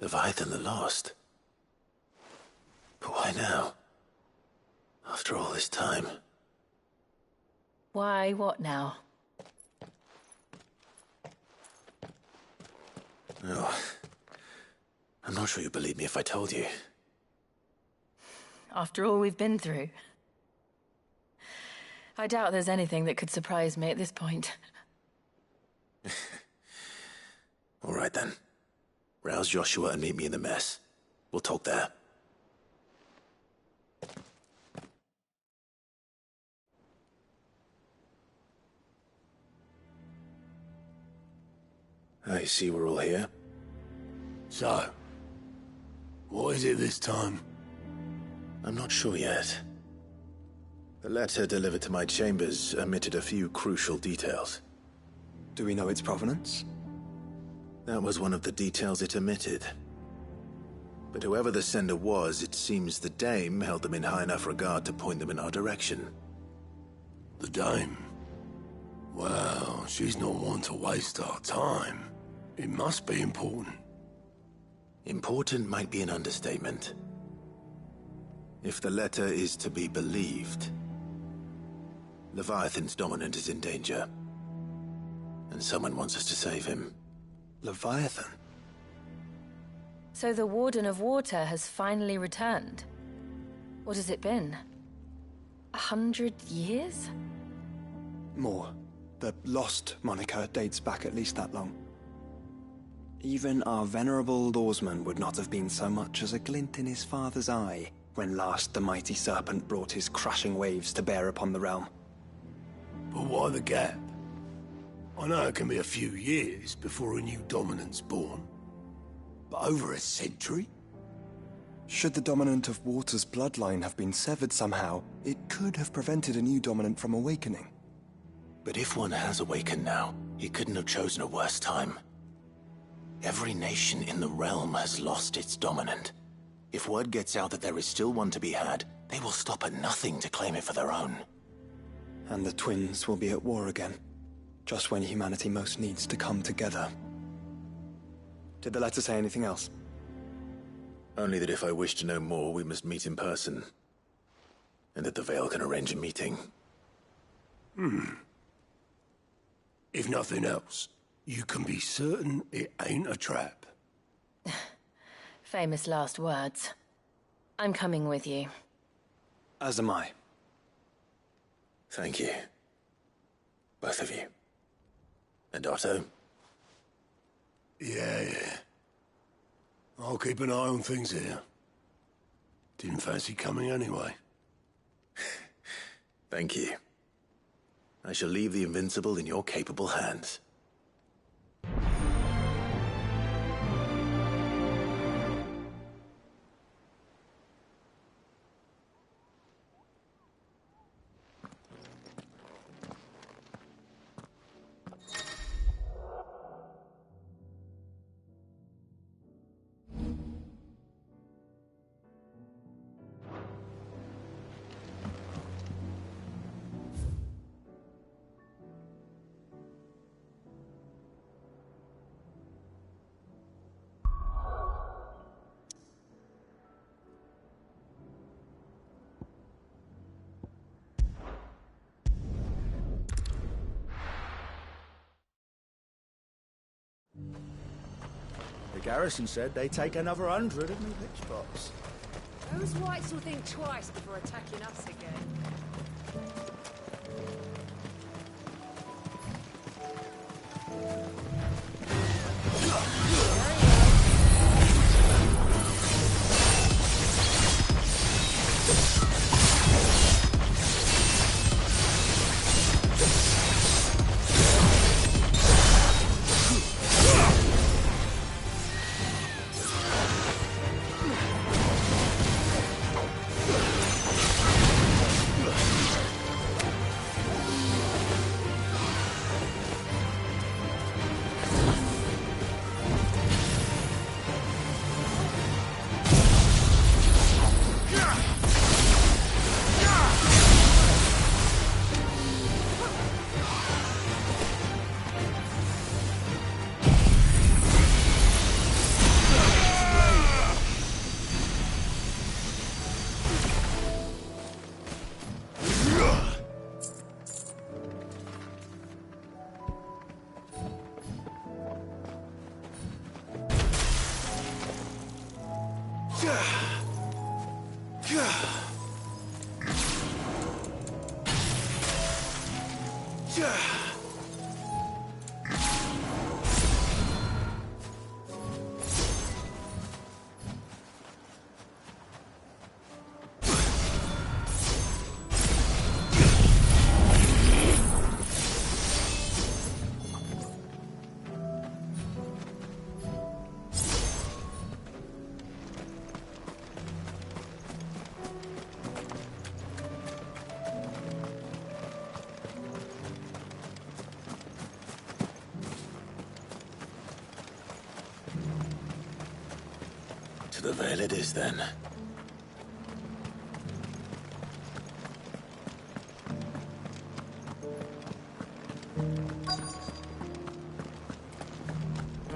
Leviathan the Lost. But why now? After all this time. Why, what now? Oh, I'm not sure you'd believe me if I told you. After all we've been through. I doubt there's anything that could surprise me at this point. All right then. Rouse Joshua and meet me in the mess. We'll talk there. I see we're all here. So, what is it this time? I'm not sure yet. The letter delivered to my chambers omitted a few crucial details. Do we know its provenance? That was one of the details it omitted. But whoever the sender was, it seems the Dame held them in high enough regard to point them in our direction. The Dame? Well, she's not one to waste our time. It must be important. Important might be an understatement. If the letter is to be believed, Leviathan's dominant is in danger. And someone wants us to save him. Leviathan? So the Warden of Water has finally returned. What has it been? 100 years? More. The Lost moniker dates back at least that long. Even our venerable lawsman would not have been so much as a glint in his father's eye when last the mighty serpent brought his crushing waves to bear upon the realm. But why the gap? I know it can be a few years before a new dominant's born. But over a century? Should the dominant of Water's bloodline have been severed somehow, it could have prevented a new dominant from awakening. But if one has awakened now, he couldn't have chosen a worse time. Every nation in the realm has lost its dominant. If word gets out that there is still one to be had, they will stop at nothing to claim it for their own. And the twins will be at war again, just when humanity most needs to come together. Did the letter say anything else? Only that if I wish to know more, we must meet in person. And that the Veil can arrange a meeting. If nothing else, you can be certain it ain't a trap. Famous last words. I'm coming with you. As am I. Thank you. Both of you. And Otto? Yeah. I'll keep an eye on things here. Didn't fancy coming anyway. Thank you. I shall leave the Invincible in your capable hands. The garrison said they'd take another 100 of new pitch spots. Those whites will think twice before attacking us again. To the Vale it is, then.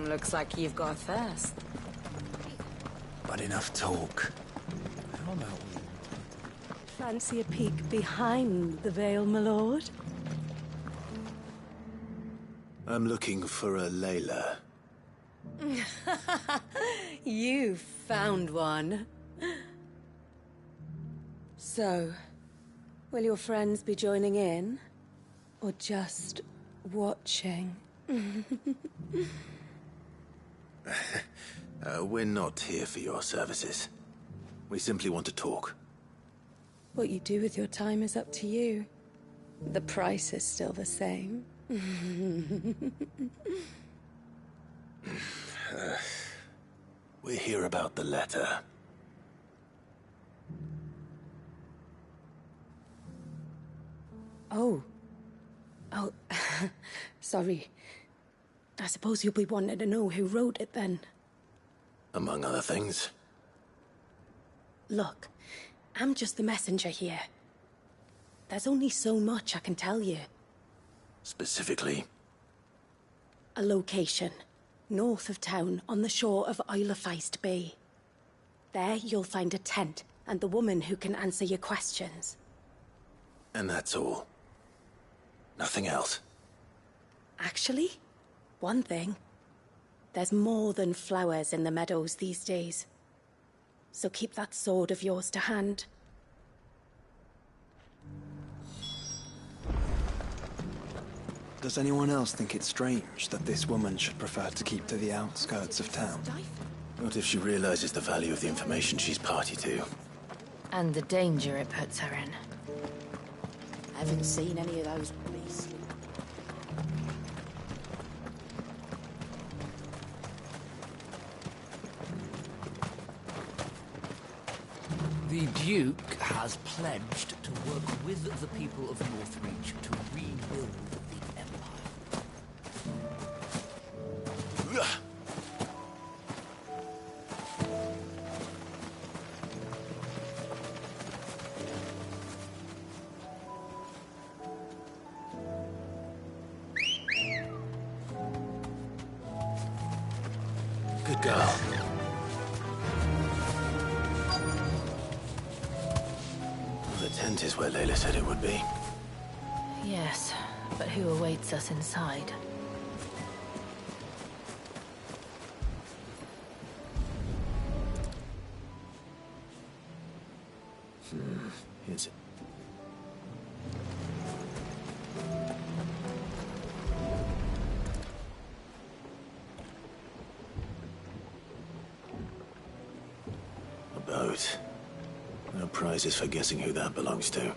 Looks like you've got a thirst. But enough talk. How about we... Fancy a peek behind the veil, my lord? I'm looking for a Layla. You found one. So, will your friends be joining in? Or just watching? We're not here for your services. We simply want to talk. What you do with your time is up to you. The price is still the same. We're here about the letter. Oh, sorry. I suppose you'll be wanting to know who wrote it then. Among other things. Look, I'm just the messenger here. There's only so much I can tell you. Specifically? A location, north of town, on the shore of Isle of Feist Bay. There you'll find a tent and the woman who can answer your questions. And that's all? Nothing else? Actually, one thing. There's more than flowers in the meadows these days. So keep that sword of yours to hand. Does anyone else think it's strange that this woman should prefer to keep to the outskirts of town? What if she realizes the value of the information she's party to? And the danger it puts her in. I haven't seen any of those beastly... The Duke has pledged to work with the people of Northreach to rebuild the Empire. Good girl. The tent is where Layla said it would be. Yes, but who awaits us inside? Is it? A boat. No prizes for guessing who that belongs to.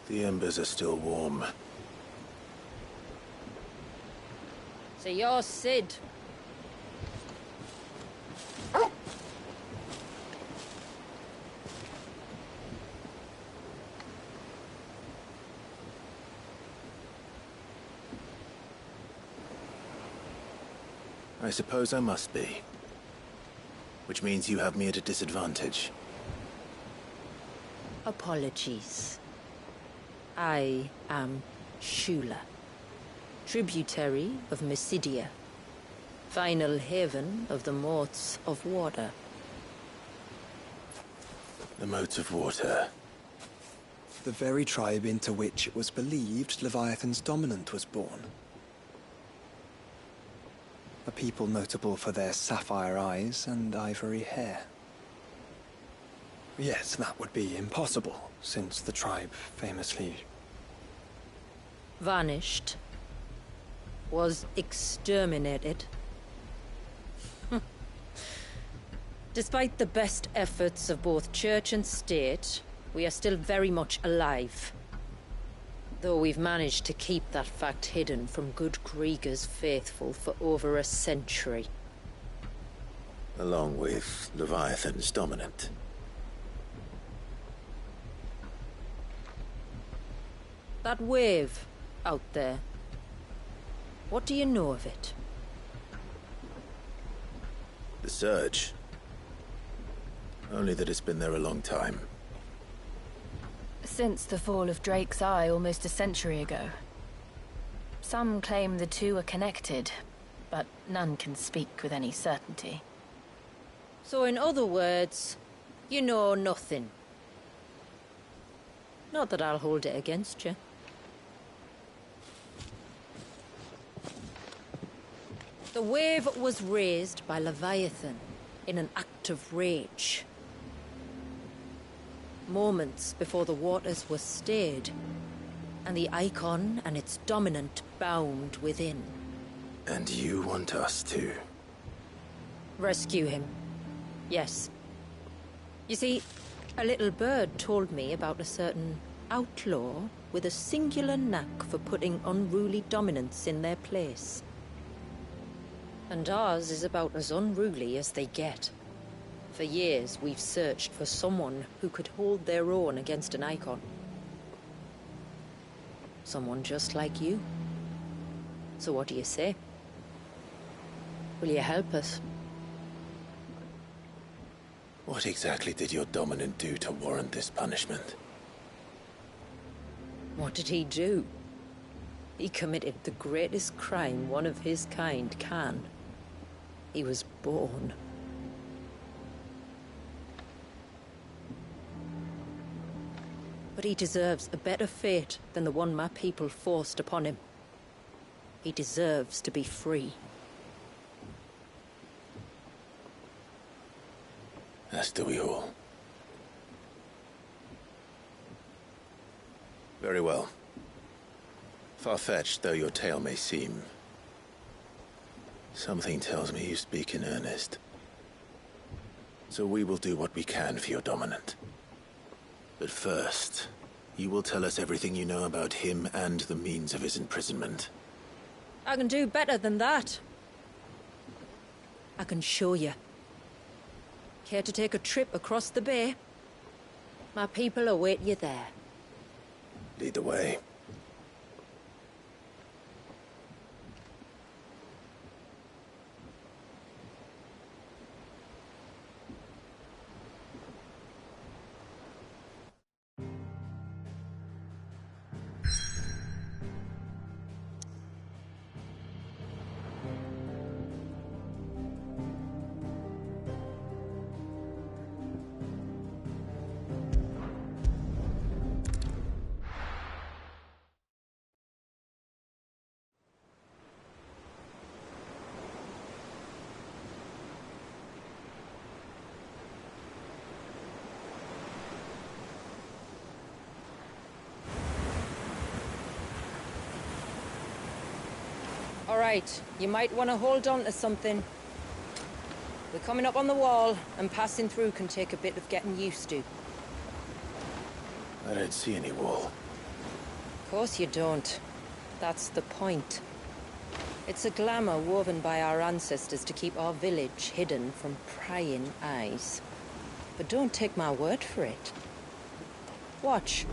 The embers are still warm. So you're Sid. I suppose I must be. Which means you have me at a disadvantage. Apologies. I am Shula, tributary of Mysidia, final haven of the Moats of Water. The Moats of Water. The very tribe into which it was believed Leviathan's dominant was born. A people notable for their sapphire eyes and ivory hair. Yes, that would be impossible, since the tribe famously... vanished. Was exterminated. Despite the best efforts of both church and state, we are still very much alive. Though we've managed to keep that fact hidden from good Kriegers faithful for over a century. Along with Leviathan's dominant. That wave out there. What do you know of it? The Surge. Only that it's been there a long time. Since the fall of Drake's Eye almost a century ago. Some claim the two are connected, but none can speak with any certainty. So in other words, you know nothing. Not that I'll hold it against you. The wave was raised by Leviathan in an act of rage. Moments before the waters were stayed, and the icon and its dominant bound within. And you want us to? Rescue him. Yes. You see, a little bird told me about a certain outlaw with a singular knack for putting unruly dominants in their place. And ours is about as unruly as they get. For years, we've searched for someone who could hold their own against an icon. Someone just like you. So what do you say? Will you help us? What exactly did your dominant do to warrant this punishment? What did he do? He committed the greatest crime one of his kind can. He was born. But he deserves a better fate than the one my people forced upon him. He deserves to be free. As do we all. Very well. Far-fetched though your tale may seem, something tells me you speak in earnest. So we will do what we can for your dominant. But first, you will tell us everything you know about him and the means of his imprisonment. I can do better than that. I can show you. Care to take a trip across the bay? My people await you there. Lead the way. All right, you might want to hold on to something. We're coming up on the wall, and passing through can take a bit of getting used to. I don't see any wall. Of course you don't. That's the point. It's a glamour woven by our ancestors to keep our village hidden from prying eyes. But don't take my word for it. Watch.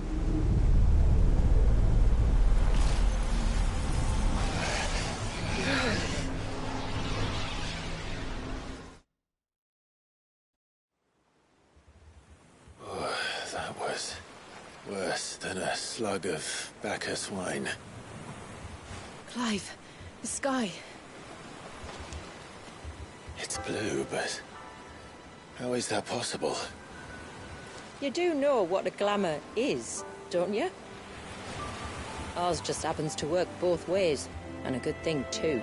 Oh, that was worse than a slug of Bacchus wine. Clive, the sky. It's blue, but how is that possible? You do know what a glamour is, don't you? Ours just happens to work both ways, and a good thing too.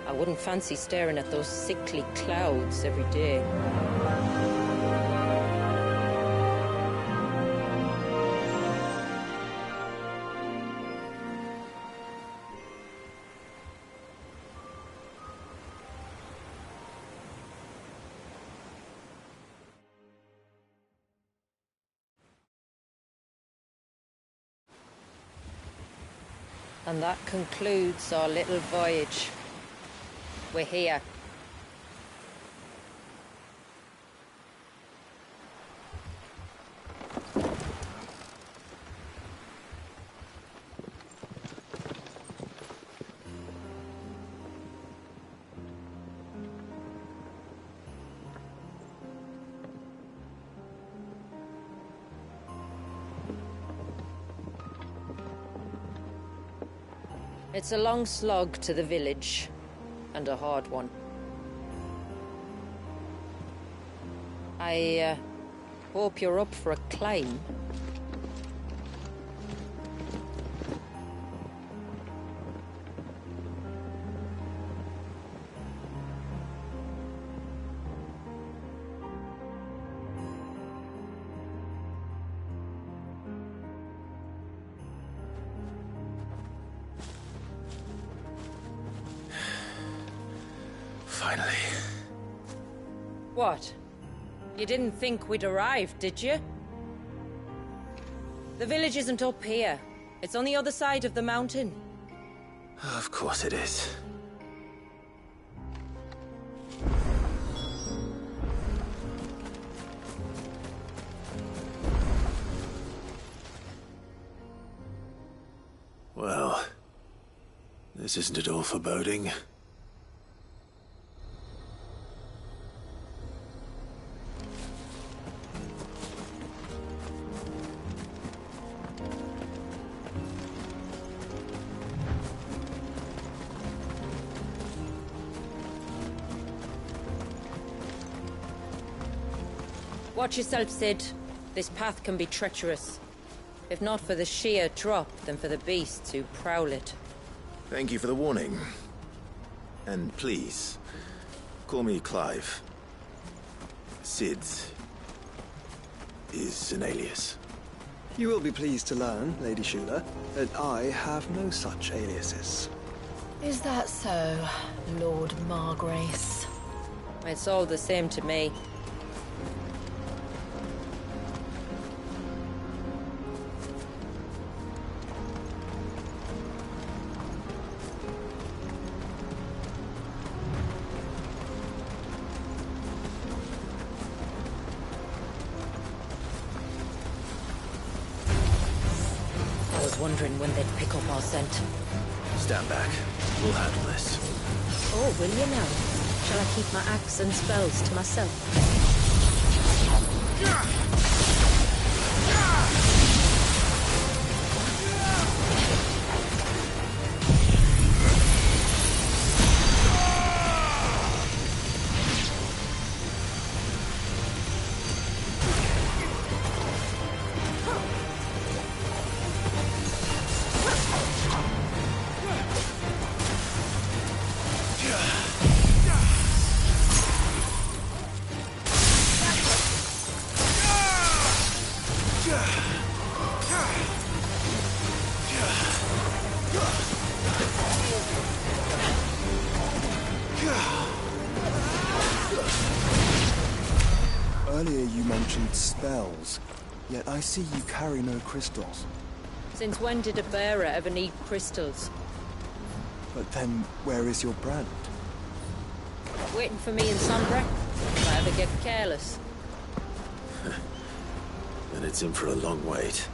I wouldn't fancy staring at those sickly clouds every day. And that concludes our little voyage. We're here. It's a long slog to the village, and a hard one. I hope you're up for a climb. Finally. What? You didn't think we'd arrived, did you? The village isn't up here. It's on the other side of the mountain. Of course it is. Well, this isn't at all foreboding. Watch yourself, Sid. This path can be treacherous. If not for the sheer drop, then for the beasts who prowl it. Thank you for the warning. And please, call me Clive. Sid is an alias. You will be pleased to learn, Lady Shula, that I have no such aliases. Is that so, Lord Margrace? It's all the same to me. Wondering when they'd pick up our scent. Stand back. We'll handle this. Oh, will you now? Shall I keep my axe and spells to myself? Earlier you mentioned spells, yet I see you carry no crystals. Since when did a bearer ever need crystals? But then, where is your brand? Waiting for me in Sombra? If I ever get careless. Then it's in for a long wait.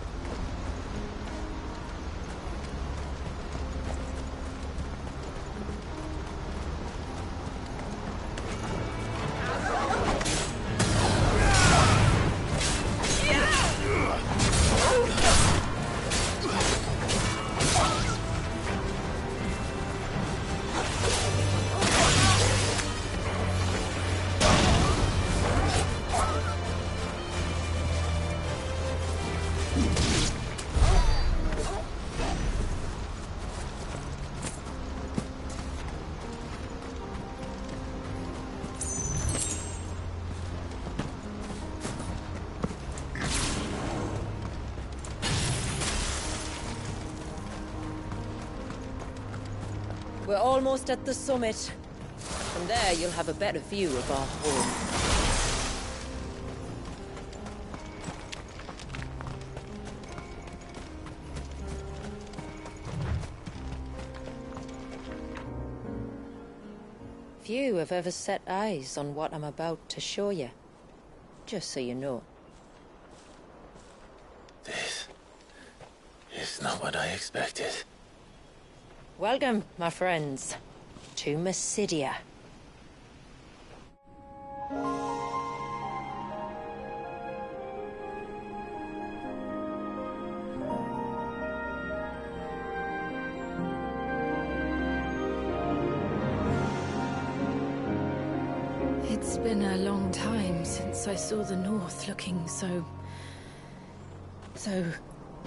We're almost at the summit. From there, you'll have a better view of our home. Few have ever set eyes on what I'm about to show you. Just so you know. This is not what I expected. Welcome, my friends, to Mysidia. It's been a long time since I saw the North looking so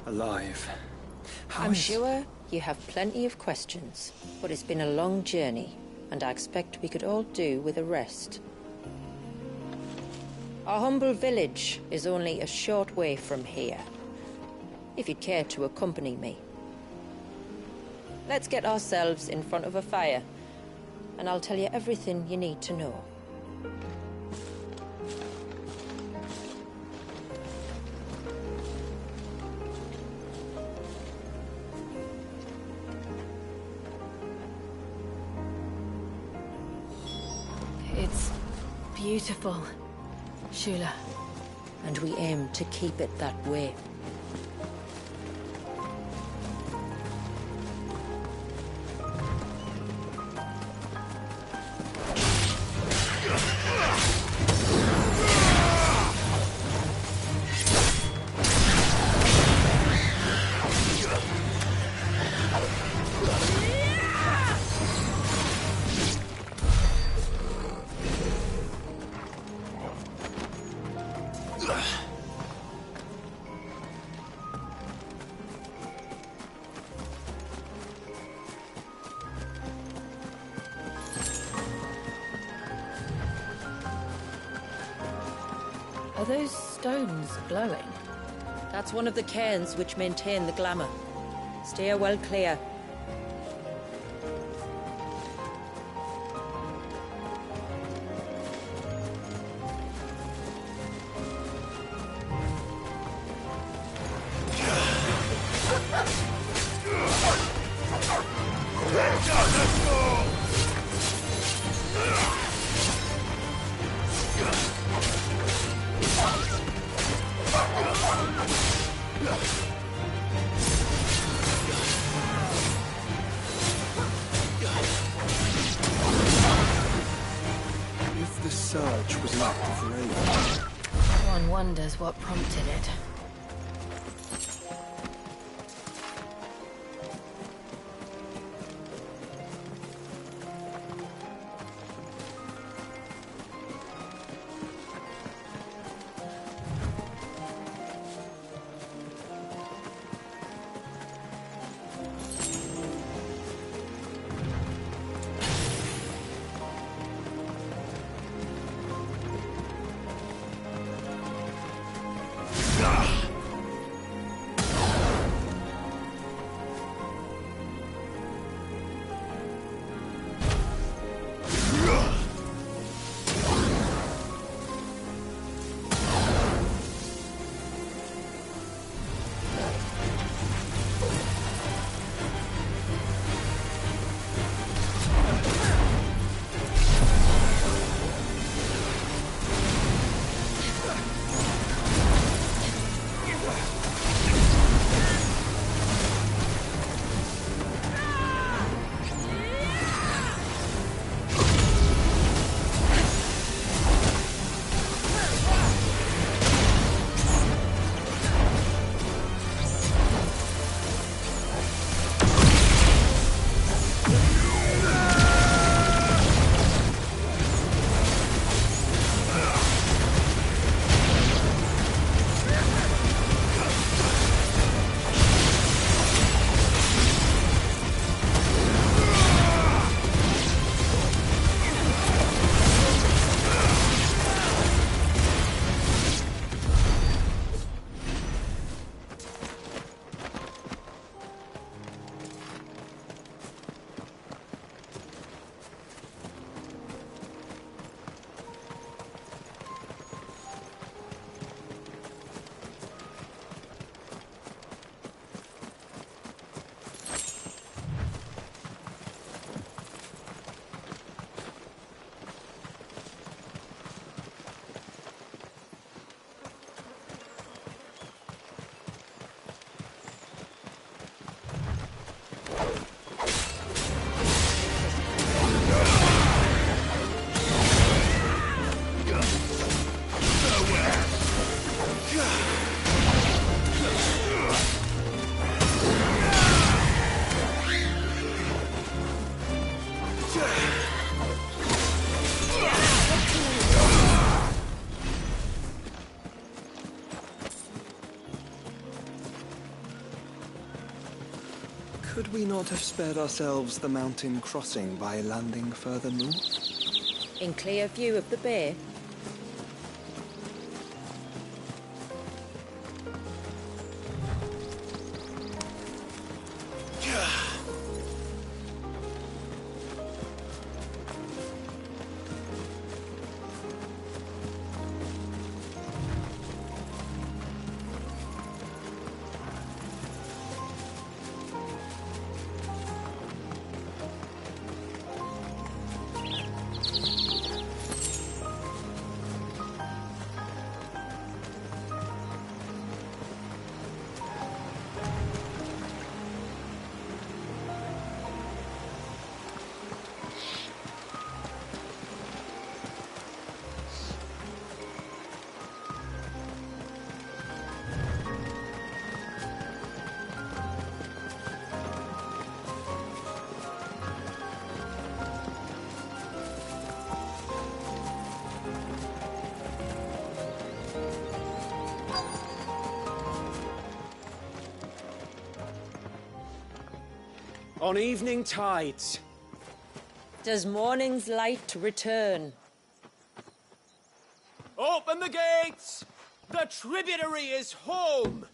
alive. I'm sure you have plenty of questions, but it's been a long journey, and I expect we could all do with a rest. Our humble village is only a short way from here, if you'd care to accompany me. Let's get ourselves in front of a fire, and I'll tell you everything you need to know. It's beautiful, Shula. And we aim to keep it that way. Are those stones glowing? That's one of the cairns which maintain the glamour. Steer well clear. If the surge was an act of rage, One wonders what prompted it. Could we not have spared ourselves the mountain crossing by landing further north? In clear view of the bay? On evening tides. Does morning's light return? Open the gates! The tributary is home!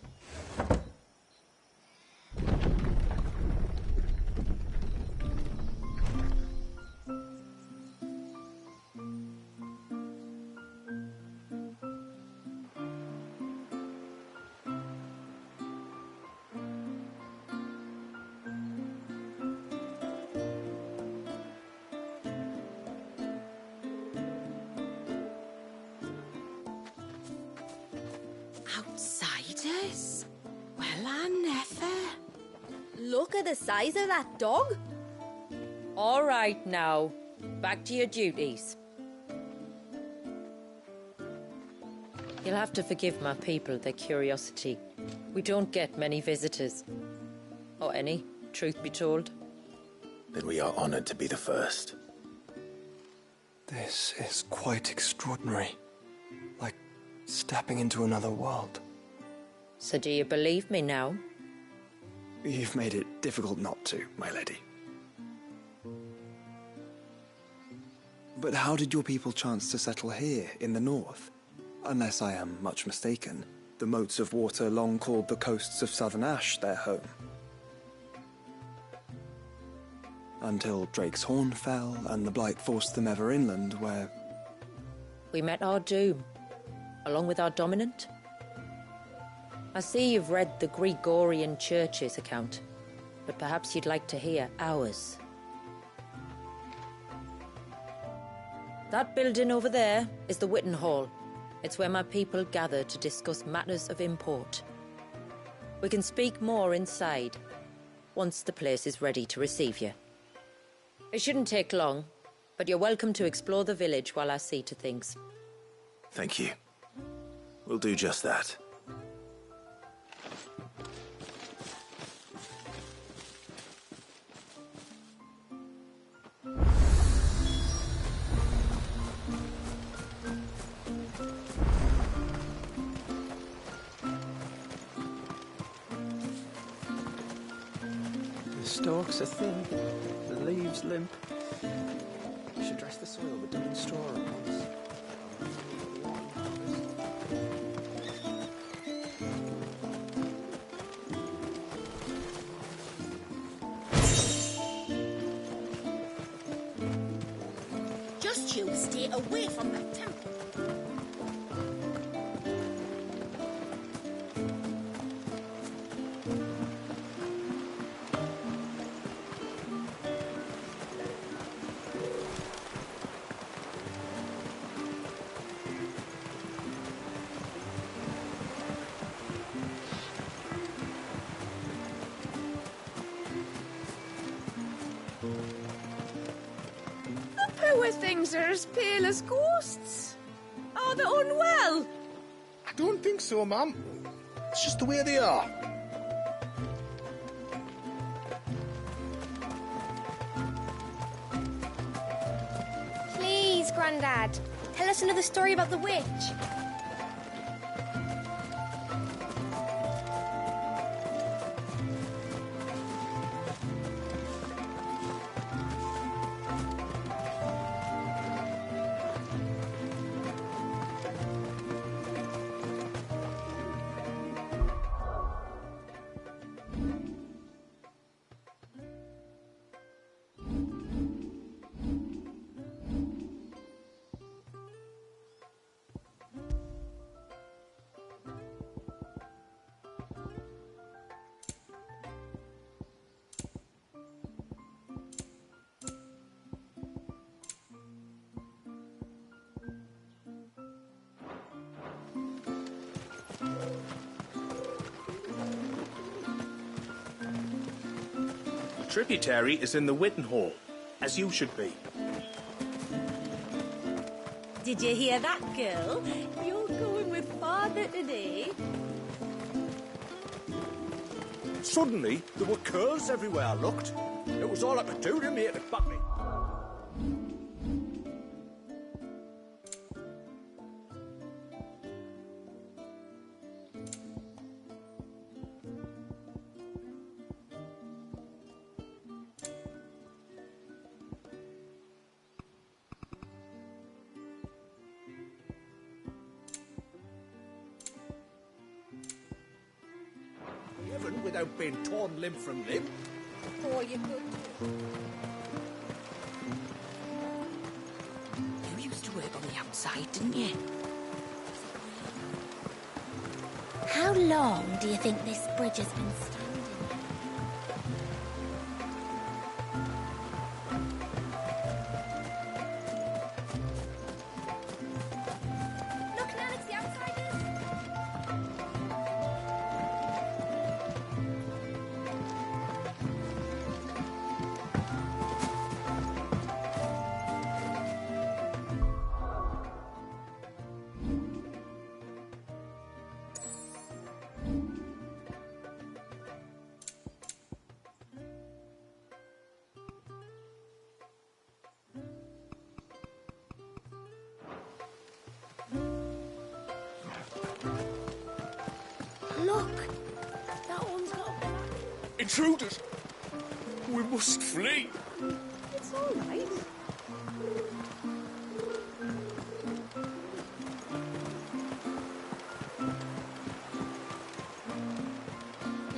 Outsiders? Well, I never. Look at the size of that dog. All right now, back to your duties. You'll have to forgive my people their curiosity. We don't get many visitors. Or any, truth be told. Then we are honored to be the first. This is quite extraordinary. Like stepping into another world. So do you believe me now? You've made it difficult not to, my lady. But how did your people chance to settle here in the north? Unless I am much mistaken, the moats of water long called the coasts of Southern Ash their home. Until Drake's Horn fell and the Blight forced them ever inland, where... We met our doom, along with our dominant. I see you've read the Gregorian Church's account, but perhaps you'd like to hear ours. That building over there is the Witten Hall. It's where my people gather to discuss matters of import. We can speak more inside, once the place is ready to receive you. It shouldn't take long, but you're welcome to explore the village while I see to things. Thank you. We'll do just that. The stalks are thin, the leaves limp. You should dress the soil with dung and straw at once. Just you stay away from that temple. Poor things are as pale as ghosts. Are they unwell? I don't think so, ma'am. It's just the way they are. Please, Grandad, tell us another story about the witch. tributary is in the Witten Hall, as you should be. Did you hear that, girl? You're going with father today. Suddenly, there were curls everywhere I looked. It was all I could do to make it back me. Heaven without being torn limb from limb. Oh, you could. You used to work on the outside, didn't you? How long do you think this bridge has been standing? Look, Nan, it's the outsiders. Look, that one's got a black. Intruders! We must flee! It's all right.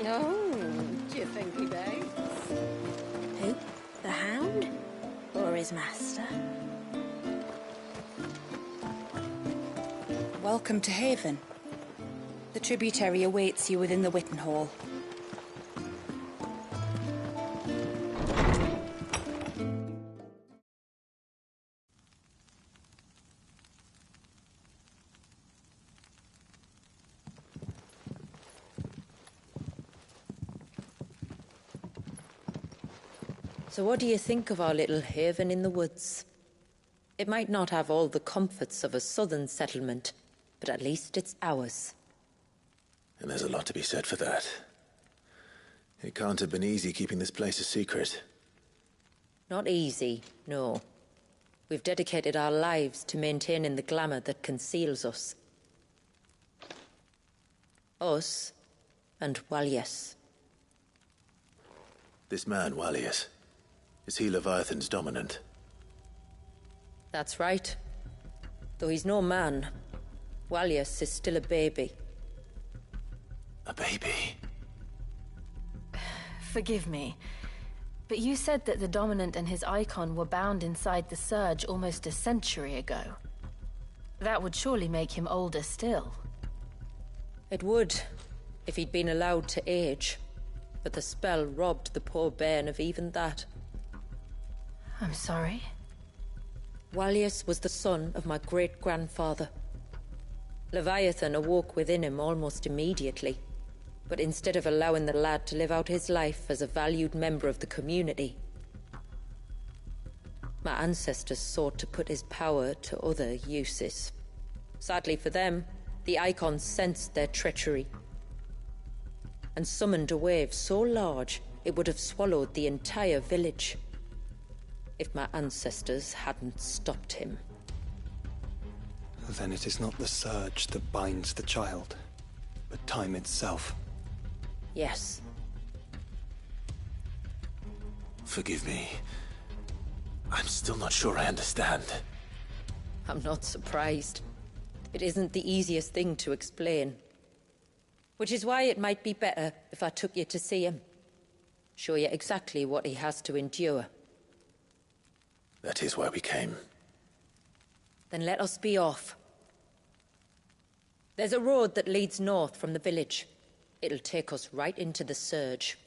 Oh, do you think he bites? Who? The Hound? Or his master? Welcome to Haven. The tributary awaits you within the Witten Hall. So what do you think of our little haven in the woods? It might not have all the comforts of a southern settlement, but at least it's ours. And there's a lot to be said for that. It can't have been easy keeping this place a secret. Not easy, no. We've dedicated our lives to maintaining the glamour that conceals us. Us and Walyas. This man, Walyas, is he Leviathan's dominant? That's right. Though he's no man, Walyas is still a baby. A baby? Forgive me, but you said that the Dominant and his icon were bound inside the Surge almost a century ago. That would surely make him older still. It would, if he'd been allowed to age. But the spell robbed the poor bairn of even that. I'm sorry? Walyas was the son of my great-grandfather. Leviathan awoke within him almost immediately. But instead of allowing the lad to live out his life as a valued member of the community, my ancestors sought to put his power to other uses. Sadly for them, the icons sensed their treachery and summoned a wave so large it would have swallowed the entire village if my ancestors hadn't stopped him. Then it is not the surge that binds the child, but time itself. Yes. Forgive me. I'm still not sure I understand. I'm not surprised. It isn't the easiest thing to explain. Which is why it might be better if I took you to see him. Show you exactly what he has to endure. That is why we came. Then let us be off. There's a road that leads north from the village. It'll take us right into the Surge.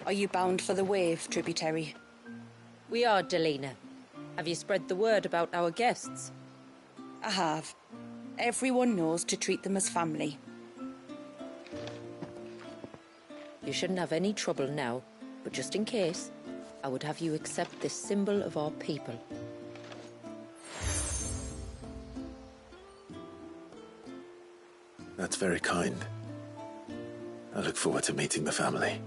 Are you bound for the Wave, tributary? We are, Delina. Have you spread the word about our guests? I have. Everyone knows to treat them as family. You shouldn't have any trouble now, but just in case, I would have you accept this symbol of our people. That's very kind. I look forward to meeting the family.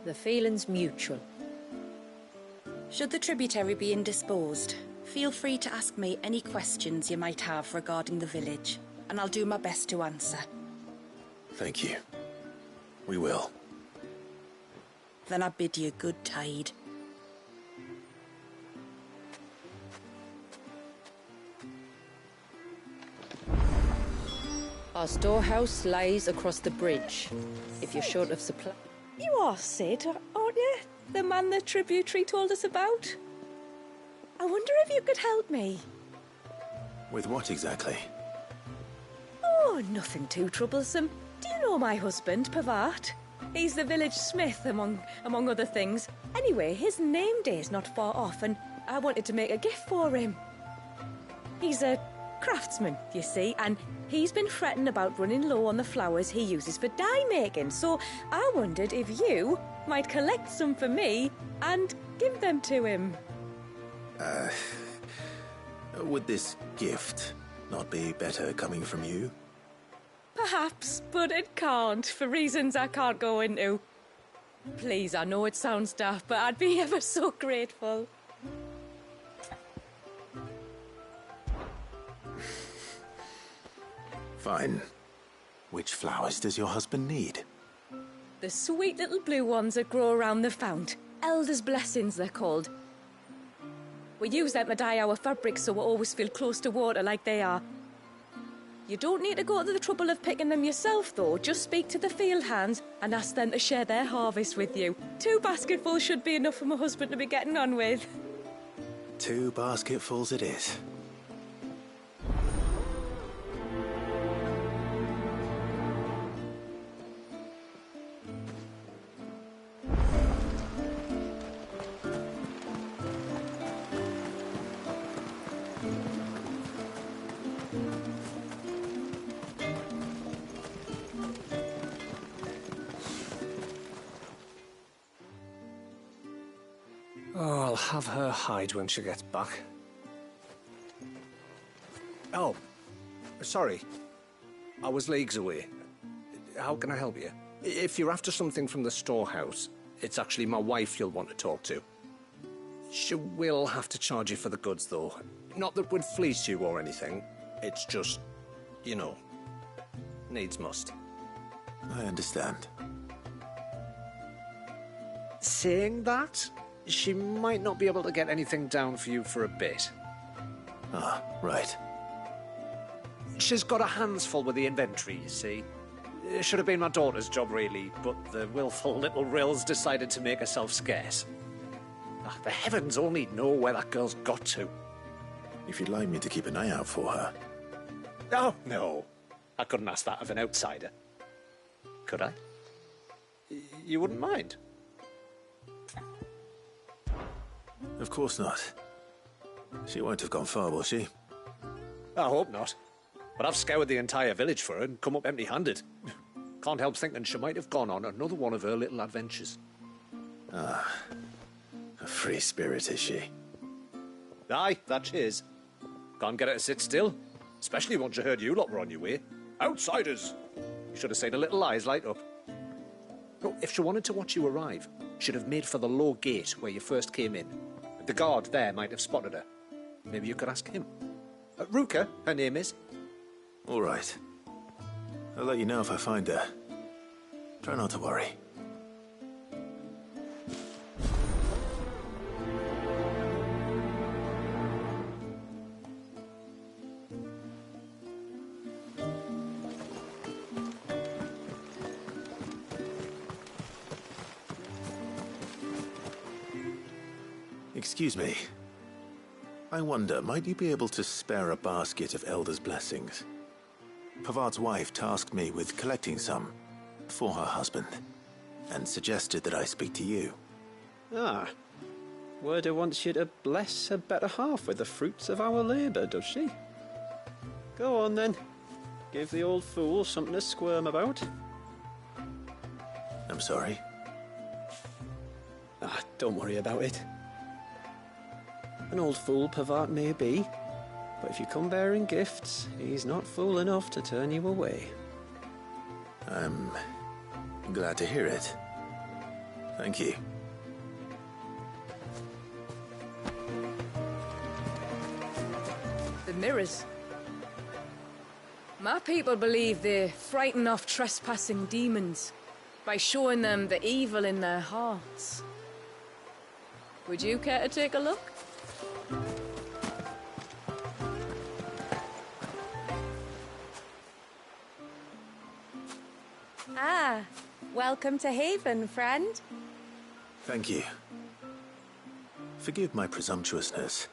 The feeling's mutual. Should the tributary be indisposed, feel free to ask me any questions you might have regarding the village, and I'll do my best to answer. Thank you. We will. Then I bid you good tide. Our storehouse lies across the bridge. If you're short of supply... You are Sid, aren't you? The man the tributary told us about? I wonder if you could help me. With what exactly? Oh, nothing too troublesome. Do you know my husband, Pavat? He's the village smith, among other things. Anyway, his name day's not far off, and I wanted to make a gift for him. He's a craftsman, you see, and he's been fretting about running low on the flowers he uses for dye making, so I wondered if you might collect some for me and give them to him. Would this gift not be better coming from you? Perhaps, but it can't, for reasons I can't go into. Please, I know it sounds daft, but I'd be ever so grateful. Fine. Which flowers does your husband need? The sweet little blue ones that grow around the fount. Elders' blessings, they're called. We use them to dye our fabrics so we always feel close to water like they are. You don't need to go to the trouble of picking them yourself, though. Just speak to the field hands and ask them to share their harvest with you. 2 basketfuls should be enough for my husband to be getting on with. 2 basketfuls it is. Oh, I'll have her hide when she gets back. Oh, sorry. I was leagues away. How can I help you? If you're after something from the storehouse, it's actually my wife you'll want to talk to. She will have to charge you for the goods, though. Not that we'd fleece you or anything. It's just, you know, needs must. I understand. Saying that, she might not be able to get anything down for you for a bit. Ah, right. She's got her hands full with the inventory, you see. It should have been my daughter's job, really, but the willful little Rills decided to make herself scarce. Ah, the heavens only know where that girl's got to. If you'd like me to keep an eye out for her. Oh, no. I couldn't ask that of an outsider. Could I? You wouldn't mind? Of course not. She won't have gone far, will she? I hope not. But I've scoured the entire village for her and come up empty-handed. Can't help thinking she might have gone on another one of her little adventures. Ah, a free spirit, is she? Aye, that she is. Can't get her to sit still, especially once you heard you lot were on your way. Outsiders! You should have seen her little eyes light up. No, if she wanted to watch you arrive, she'd have made for the low gate where you first came in. The guard there might have spotted her. Maybe you could ask him. Ruka, her name is. All right. I'll let you know if I find her. Try not to worry. Excuse me. I wonder, might you be able to spare a basket of Elder's blessings? Pavart's wife tasked me with collecting some for her husband, and suggested that I speak to you. Ah. Werda wants you to bless her better half with the fruits of our labour, does she? Go on then. Give the old fool something to squirm about. I'm sorry. Ah, don't worry about it. An old fool Pavat may be, but if you come bearing gifts, he's not fool enough to turn you away. I'm glad to hear it. Thank you. The mirrors. My people believe they frighten off trespassing demons by showing them the evil in their hearts. Would you care to take a look? Ah, welcome to Haven, friend. Thank you. Forgive my presumptuousness,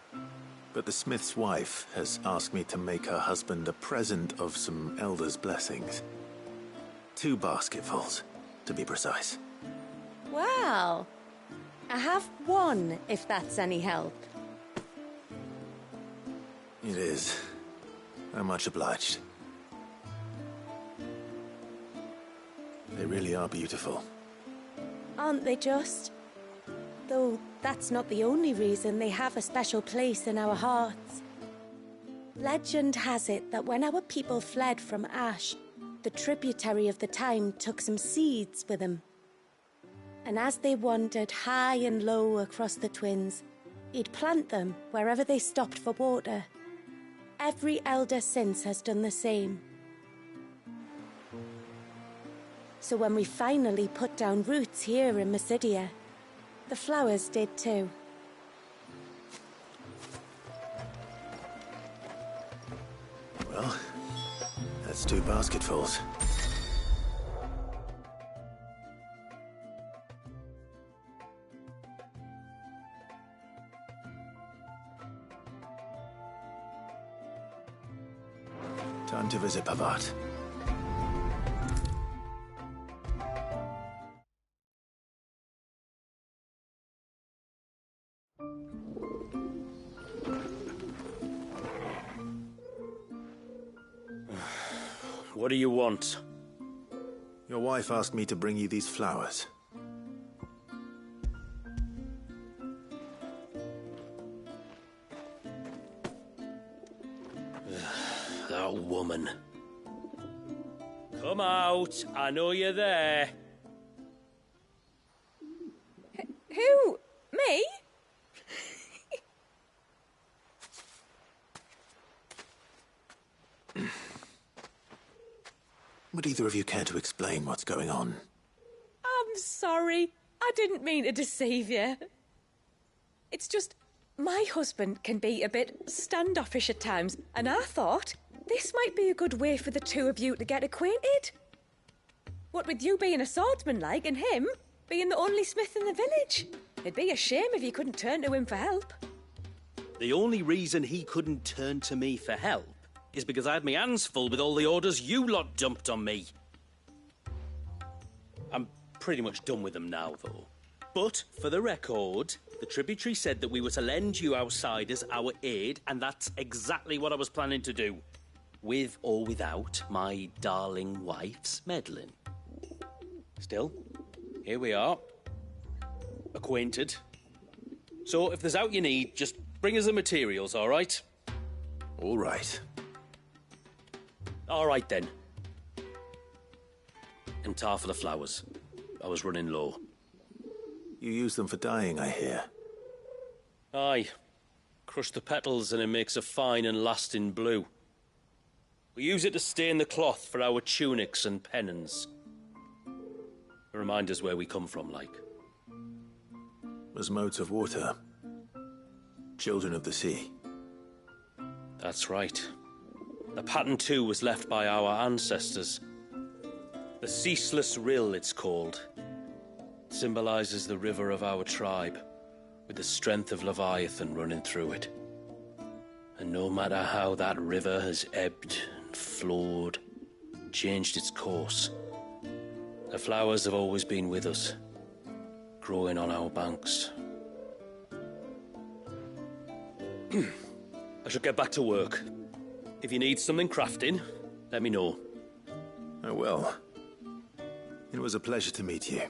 but the smith's wife has asked me to make her husband a present of some elders' blessings. 2 basketfuls, to be precise. Well, I have one, if that's any help. It is. I'm much obliged. They really are beautiful. Aren't they just? Though that's not the only reason they have a special place in our hearts. Legend has it that when our people fled from Ash, the tributary of the time took some seeds with them. And as they wandered high and low across the Twins, he'd plant them wherever they stopped for water. Every elder since has done the same. So when we finally put down roots here in Mysidia, the flowers did too. Well, that's 2 basketfuls. Time to visit Pavat. What do you want? Your wife asked me to bring you these flowers. That woman. Come out. I know you're there. Who? Me? Would either of you care to explain what's going on? I'm sorry. I didn't mean to deceive you. It's just, my husband can be a bit standoffish at times, and I thought this might be a good way for the 2 of you to get acquainted. What with you being a swordsman like, and him being the only smith in the village. It'd be a shame if you couldn't turn to him for help. The only reason he couldn't turn to me for help is because I had my hands full with all the orders you lot dumped on me. I'm pretty much done with them now, though. But, for the record, the tributary said that we were to lend you outsiders our aid, and that's exactly what I was planning to do. With or without my darling wife's meddling. Still, here we are. Acquainted. So, if there's out you need, just bring us the materials, all right? All right. All right, then. And tar for the flowers. I was running low. You use them for dyeing, I hear. Aye. Crush the petals and it makes a fine and lasting blue. We use it to stain the cloth for our tunics and pennons. Remind us where we come from, like. As modes of water. Children of the sea. That's right. The pattern too was left by our ancestors. The Ceaseless Rill, it's called. It symbolizes the river of our tribe, with the strength of Leviathan running through it. And no matter how that river has ebbed and flowed, changed its course, the flowers have always been with us, growing on our banks. I should get back to work. If you need something crafting, let me know. I will. It was a pleasure to meet you.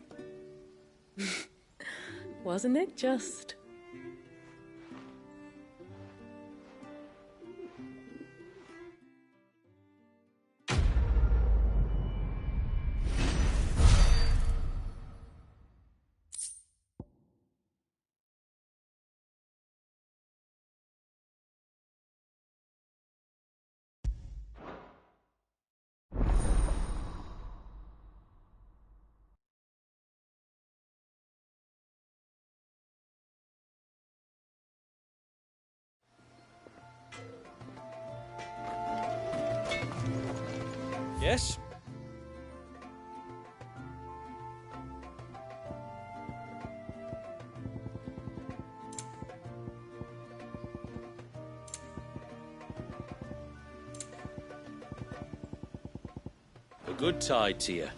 Wasn't it just? Yes? A good tide to you.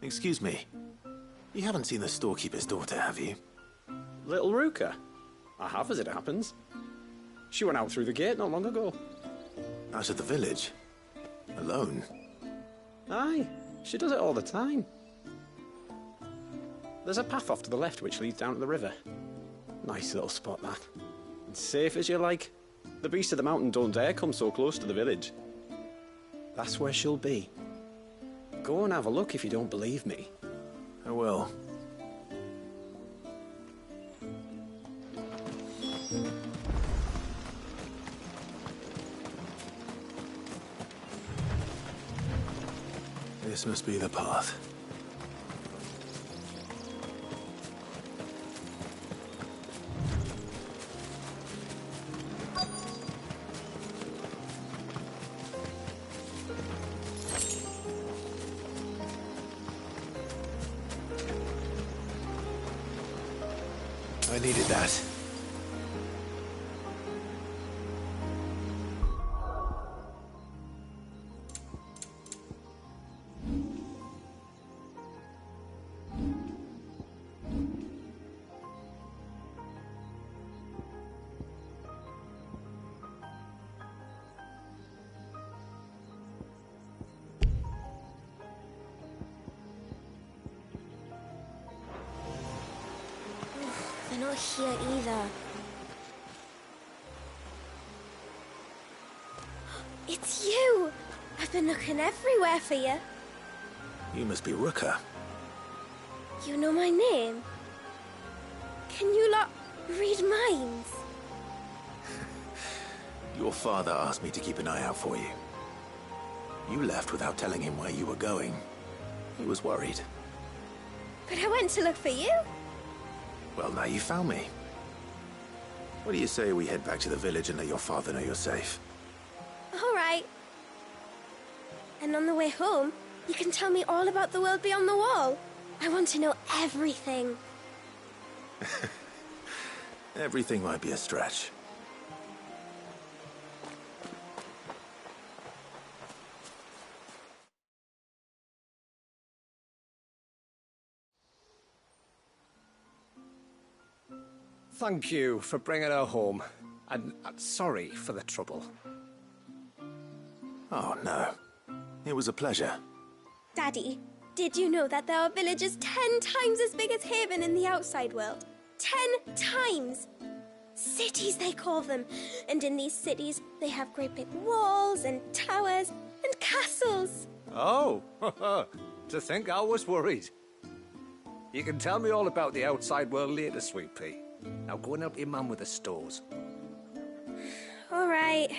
Excuse me. You haven't seen the storekeeper's daughter, have you? Little Ruka? I have, as it happens. She went out through the gate not long ago. Out of the village? Alone? Aye, she does it all the time. There's a path off to the left which leads down to the river. Nice little spot, that. And safe as you like. The beasts of the mountain don't dare come so close to the village. That's where she'll be. Go and have a look if you don't believe me. I will. This must be the path. I needed that. They're not here either. It's you! I've been looking everywhere for you. You must be Ruka. You know my name? Can you lot read minds? Your father asked me to keep an eye out for you. You left without telling him where you were going. He was worried. But I went to look for you. Well, now you found me. What do you say we head back to the village and let your father know you're safe? All right. And on the way home, you can tell me all about the world beyond the wall. I want to know everything. Everything might be a stretch. Thank you for bringing her home. And sorry for the trouble. Oh, no. It was a pleasure. Daddy, did you know that there are villages 10 times as big as Haven in the outside world? 10 times! Cities, they call them. And in these cities, they have great big walls and towers and castles. Oh, to think I was worried. You can tell me all about the outside world later, Sweet Pea. Now go and help your mum with the stores. All right.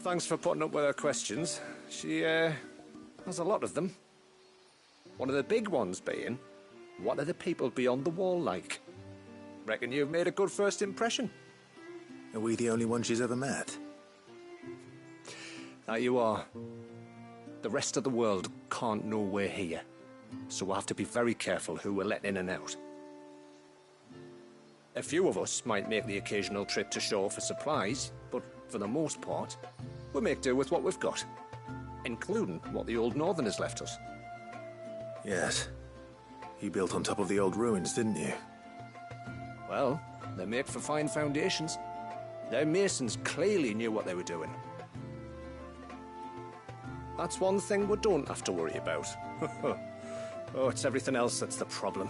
Thanks for putting up with her questions. She, has a lot of them. One of the big ones being, what are the people beyond the wall like? Reckon you've made a good first impression. Are we the only one she's ever met? That you are. The rest of the world can't know we're here, so we'll have to be very careful who we're letting in and out. A few of us might make the occasional trip to shore for supplies, but for the most part, we'll make do with what we've got, including what the old Northerners left us. Yes. You built on top of the old ruins, didn't you? Well, they make for fine foundations. Their masons clearly knew what they were doing. That's one thing we don't have to worry about. Oh, it's everything else that's the problem.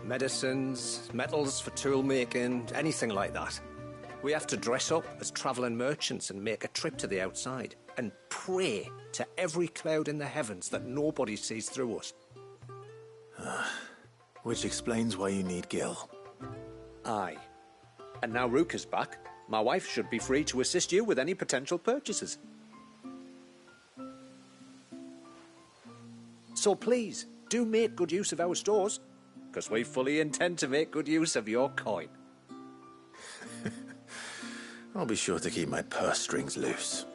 Medicines, metals for tool making, anything like that. We have to dress up as travelling merchants and make a trip to the outside and pray to every cloud in the heavens that nobody sees through us. Which explains why you need Gil. Aye. And now Rook is back, my wife should be free to assist you with any potential purchases. So please, do make good use of our stores, because we fully intend to make good use of your coin. I'll be sure to keep my purse strings loose.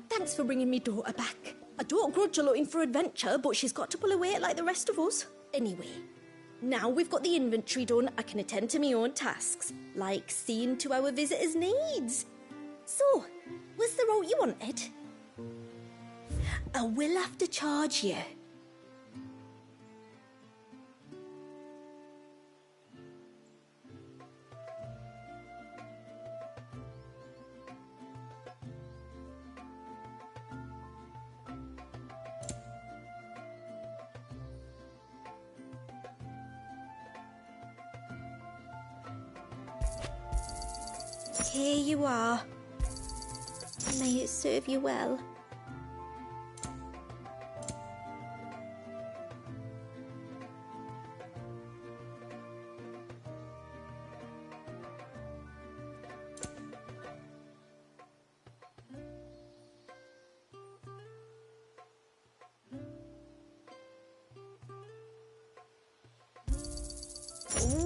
Thanks for bringing me daughter back. I don't grudge her looking for adventure, but she's got to pull her weight like the rest of us. Anyway, now we've got the inventory done, I can attend to my own tasks, like seeing to our visitors' needs. So, was the route you wanted? I will have to charge you. Here you are. May it serve you well.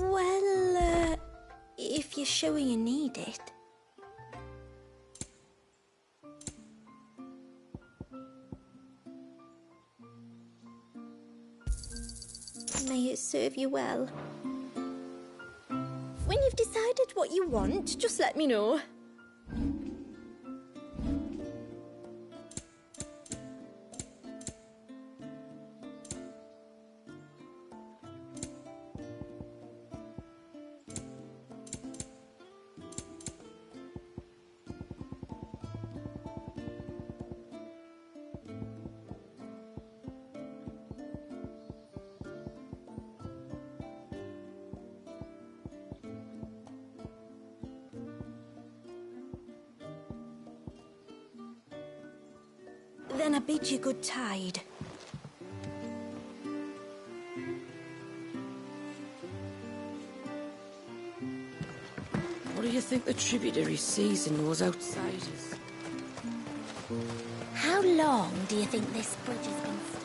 Well, if you're sure you need it. May it serve you well. When you've decided what you want, just let me know. Then I bid you good tide. What do you think the tributary sees in those outsiders? How long do you think this bridge has been stuck?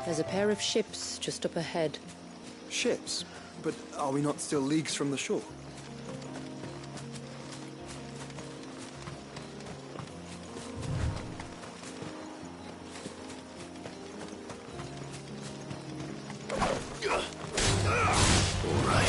There's a pair of ships just up ahead. Ships? But are we not still leagues from the shore? All right.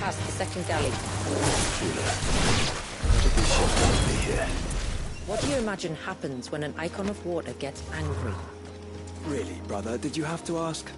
past the second galley. What do you imagine happens when an icon of water gets angry? Really, brother, did you have to ask?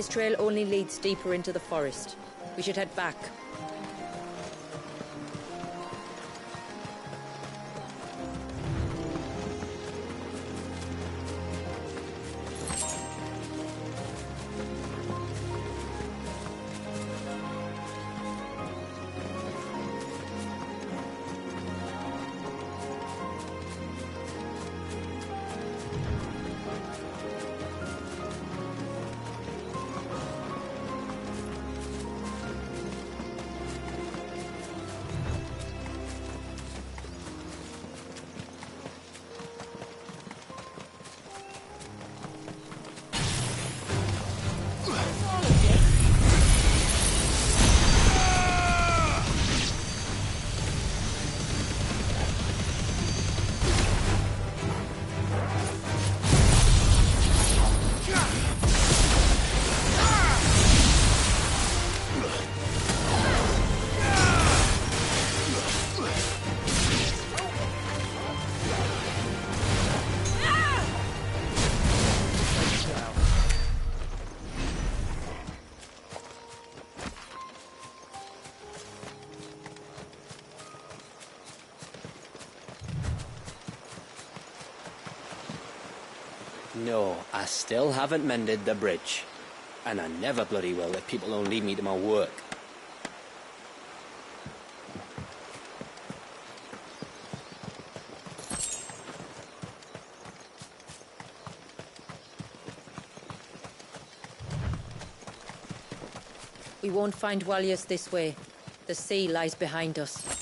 This trail only leads deeper into the forest. We should head back. No, I still haven't mended the bridge. And I never bloody will if people don't leave me to my work. We won't find Walius this way. The sea lies behind us.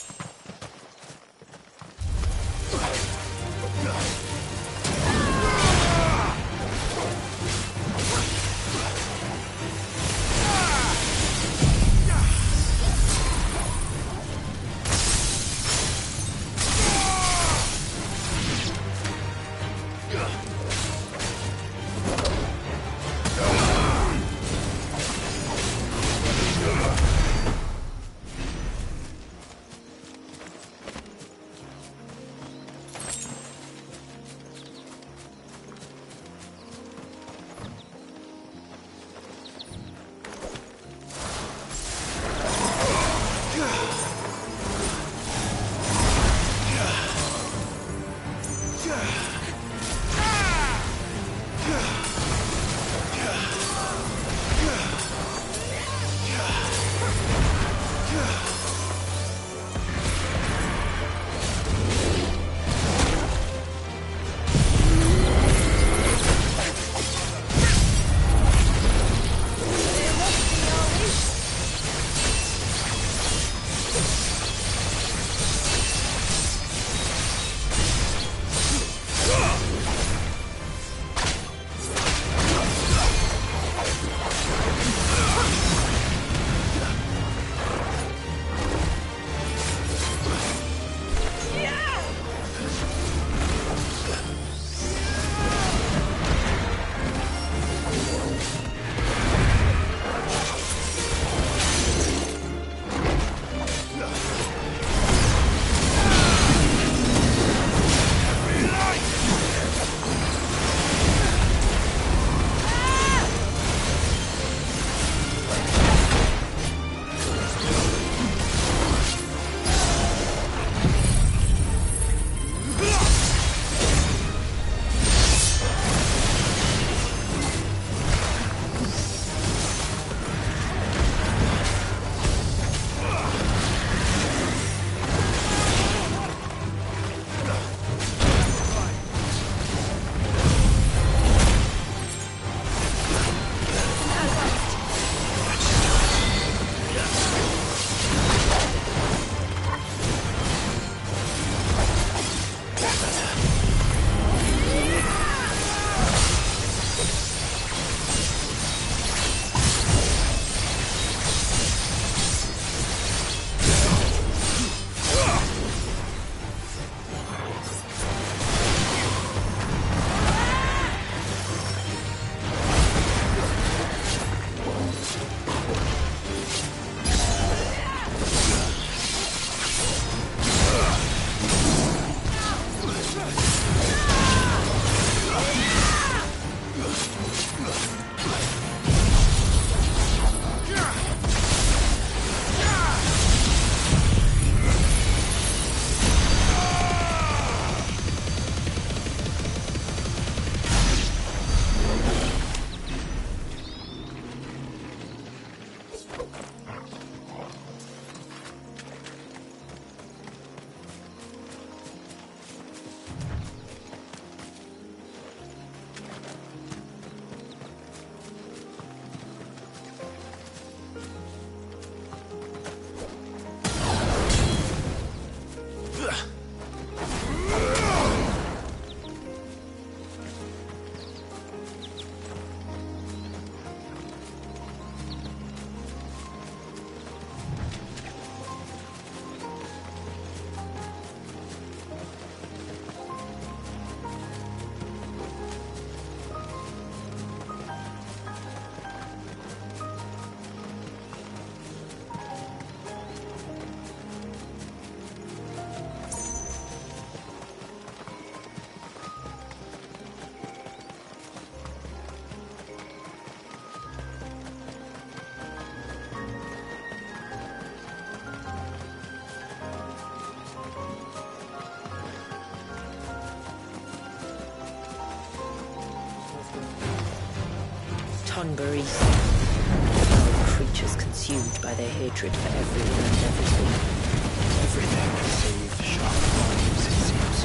Tonberries. Foul creatures consumed by their hatred for everyone and everything. Everything save sharp knives, it seems.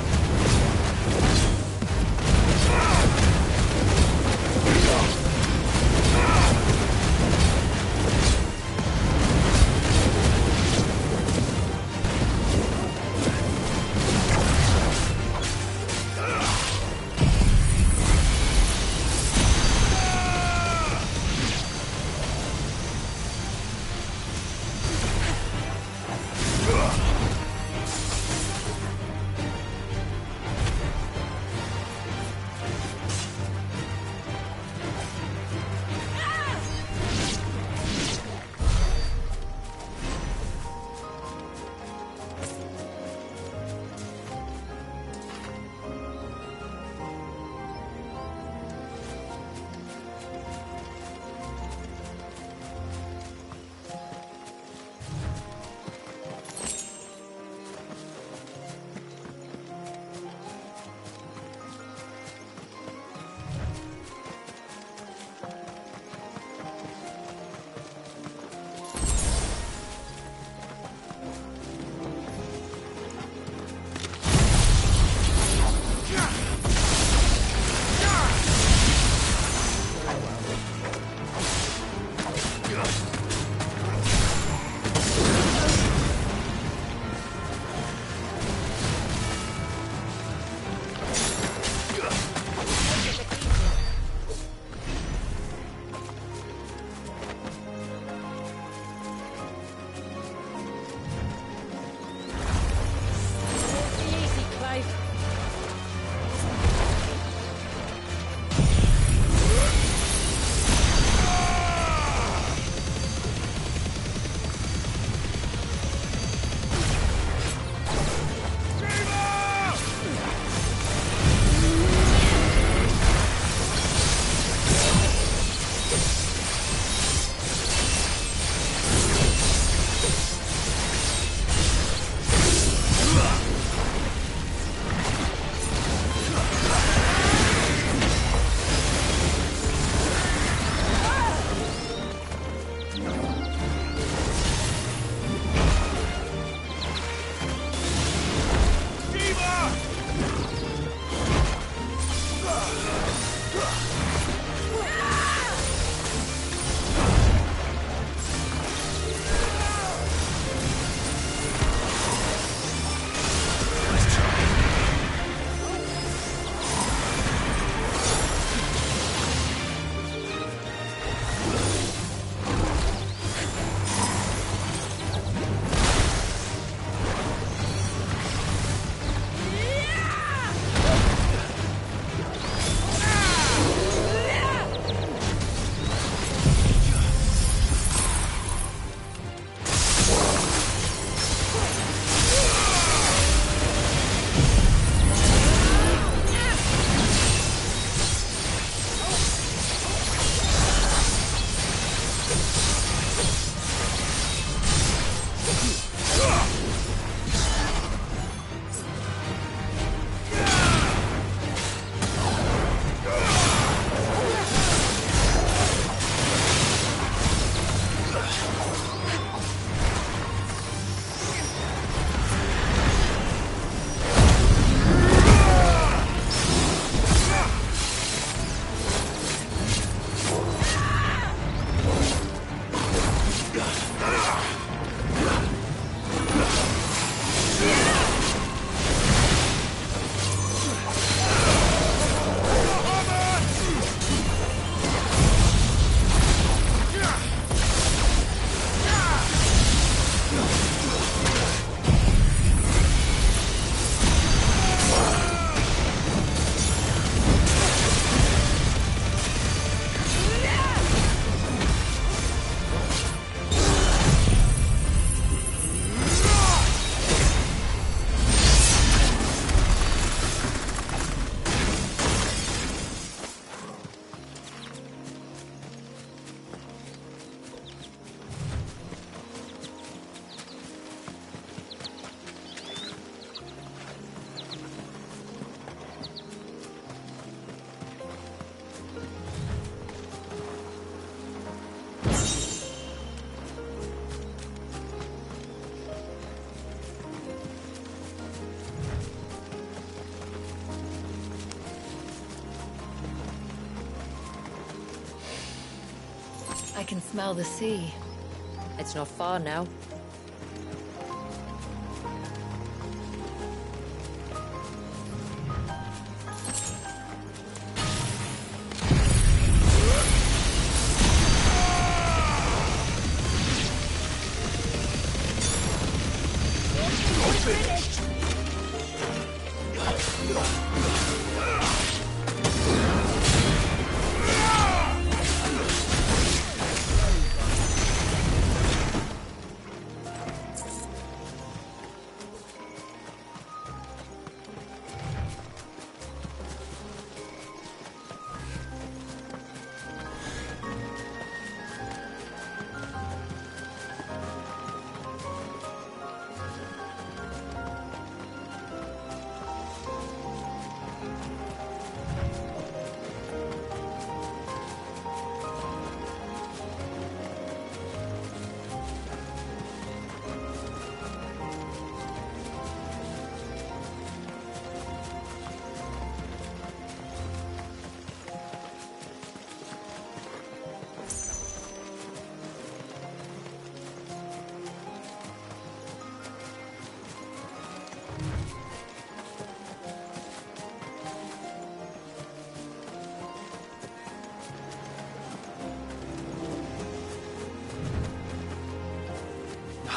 I can smell the sea. It's not far now.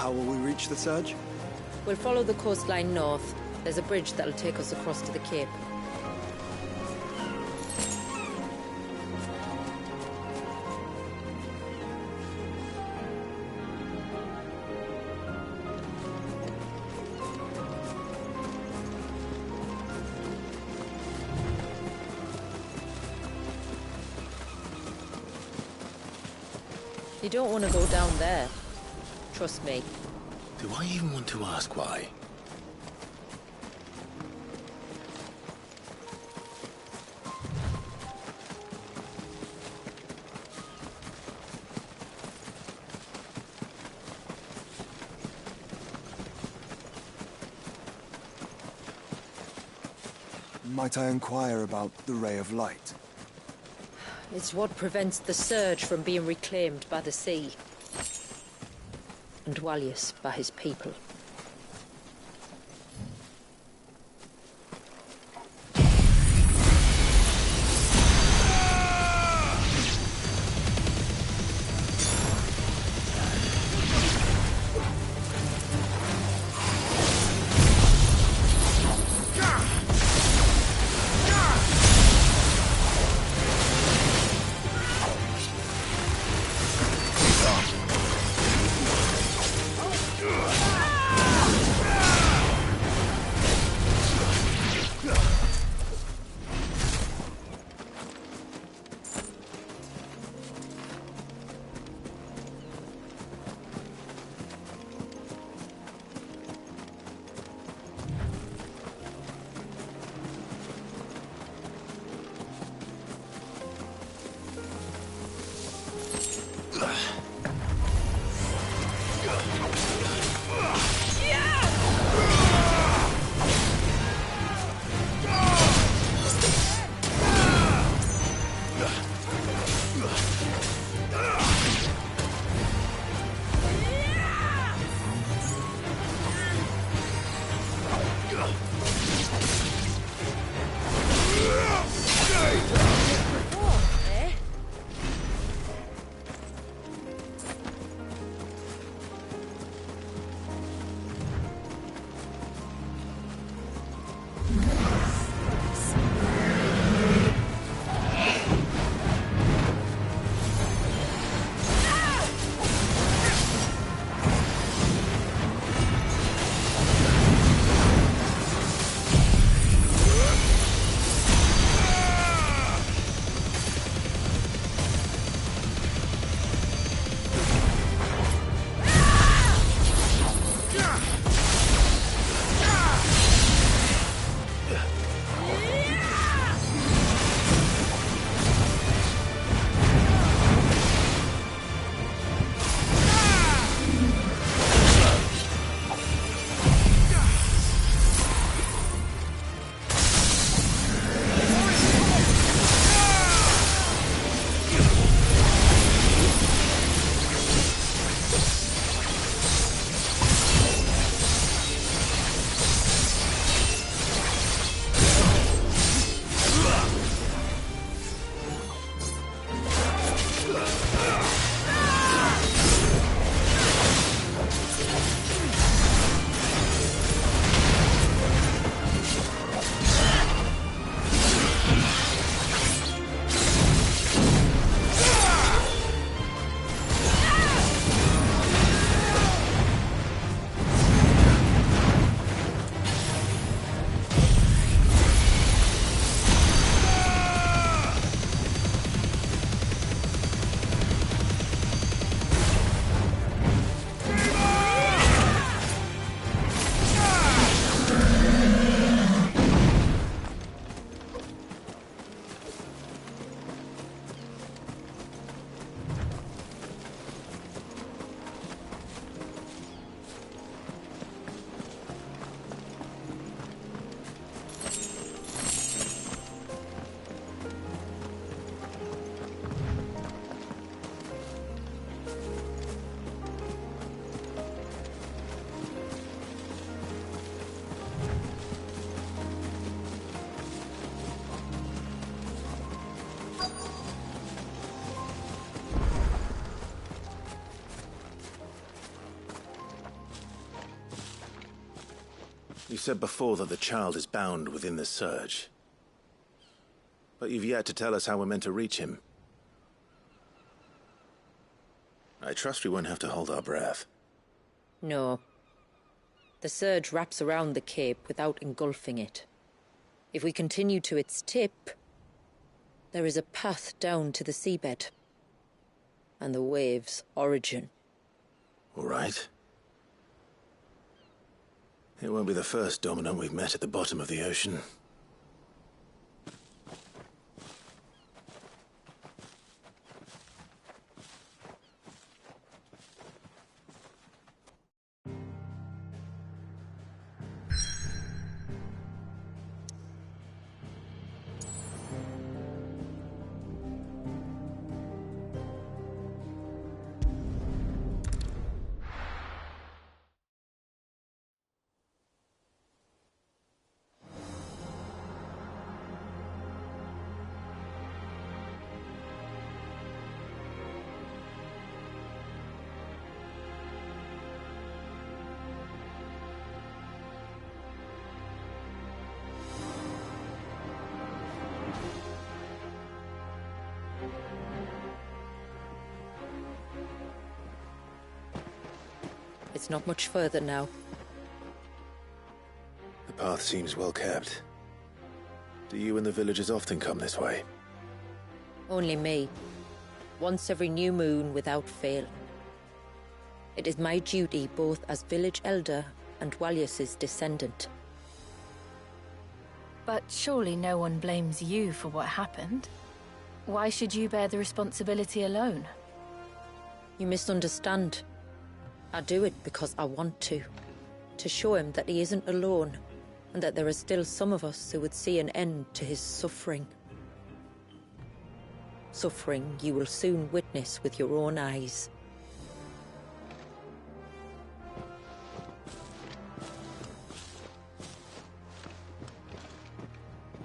How will we reach the surge? We'll follow the coastline north. There's a bridge that'll take us across to the cape. You don't want to go down there. Trust me. Do I even want to ask why? Might I inquire about the Ray of Light? It's what prevents the surge from being reclaimed by the sea. And Dwalius by his people. You said before that the child is bound within the surge. But you've yet to tell us how we're meant to reach him. I trust we won't have to hold our breath. No. The surge wraps around the cape without engulfing it. If we continue to its tip, there is a path down to the seabed. And the wave's origin. All right. It won't be the first dominant we've met at the bottom of the ocean. It's not much further now. The path seems well kept. Do you and the villagers often come this way? Only me. Once every new moon without fail. It is my duty both as village elder and Walius's descendant. But surely no one blames you for what happened. Why should you bear the responsibility alone? You misunderstand. I do it because I want to show him that he isn't alone, and that there are still some of us who would see an end to his suffering. Suffering you will soon witness with your own eyes.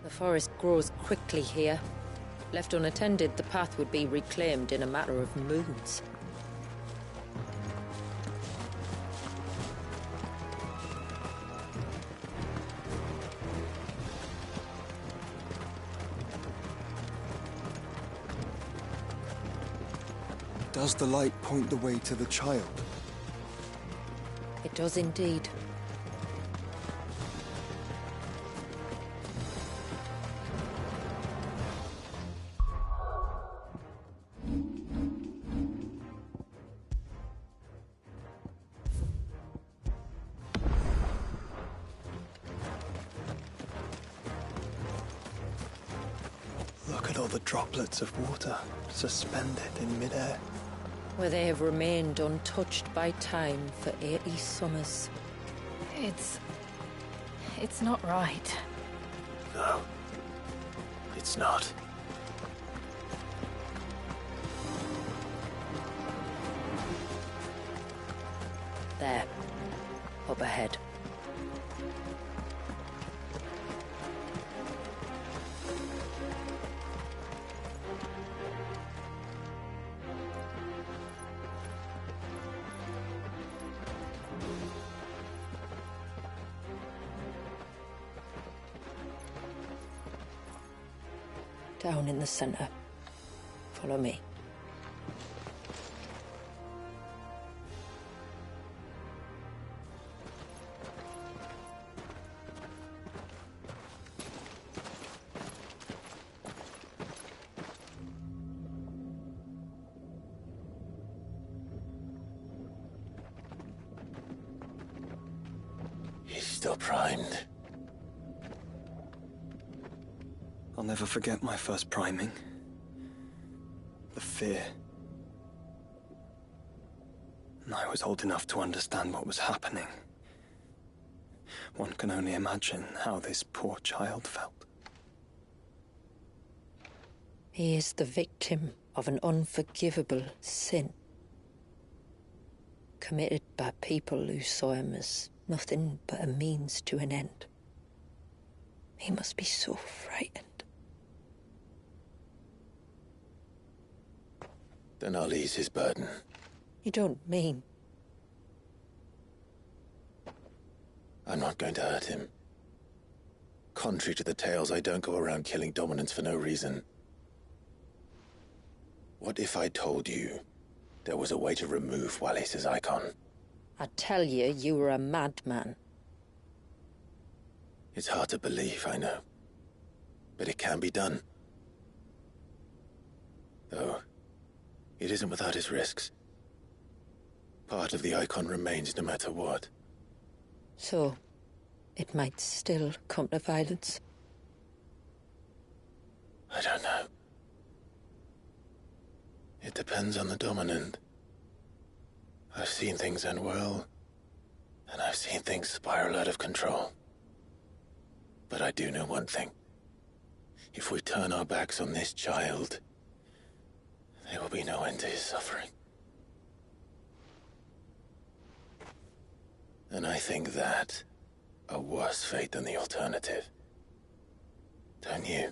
The forest grows quickly here. Left unattended, the path would be reclaimed in a matter of moons. Does the light point the way to the child? It does indeed. Look at all the droplets of water suspended in midair. Where they have remained untouched by time for 80 summers. It's not right. No, it's not. There. Up ahead. Down in the center. Follow me. He's still primed. I'll never forget my first priming. The fear. And I was old enough to understand what was happening. One can only imagine how this poor child felt. He is the victim of an unforgivable sin. Committed by people who saw him as nothing but a means to an end. He must be so frightened. Then I'll ease his burden. You don't mean? I'm not going to hurt him. Contrary to the tales, I don't go around killing dominants for no reason. What if I told you there was a way to remove Wallis' icon? I'd tell you you were a madman. It's hard to believe, I know. But it can be done. Though, it isn't without its risks. Part of the icon remains no matter what. So, it might still come to violence? I don't know. It depends on the dominant. I've seen things end well, and I've seen things spiral out of control. But I do know one thing. If we turn our backs on this child, there will be no end to his suffering. And I think that a worse fate than the alternative. Don't you?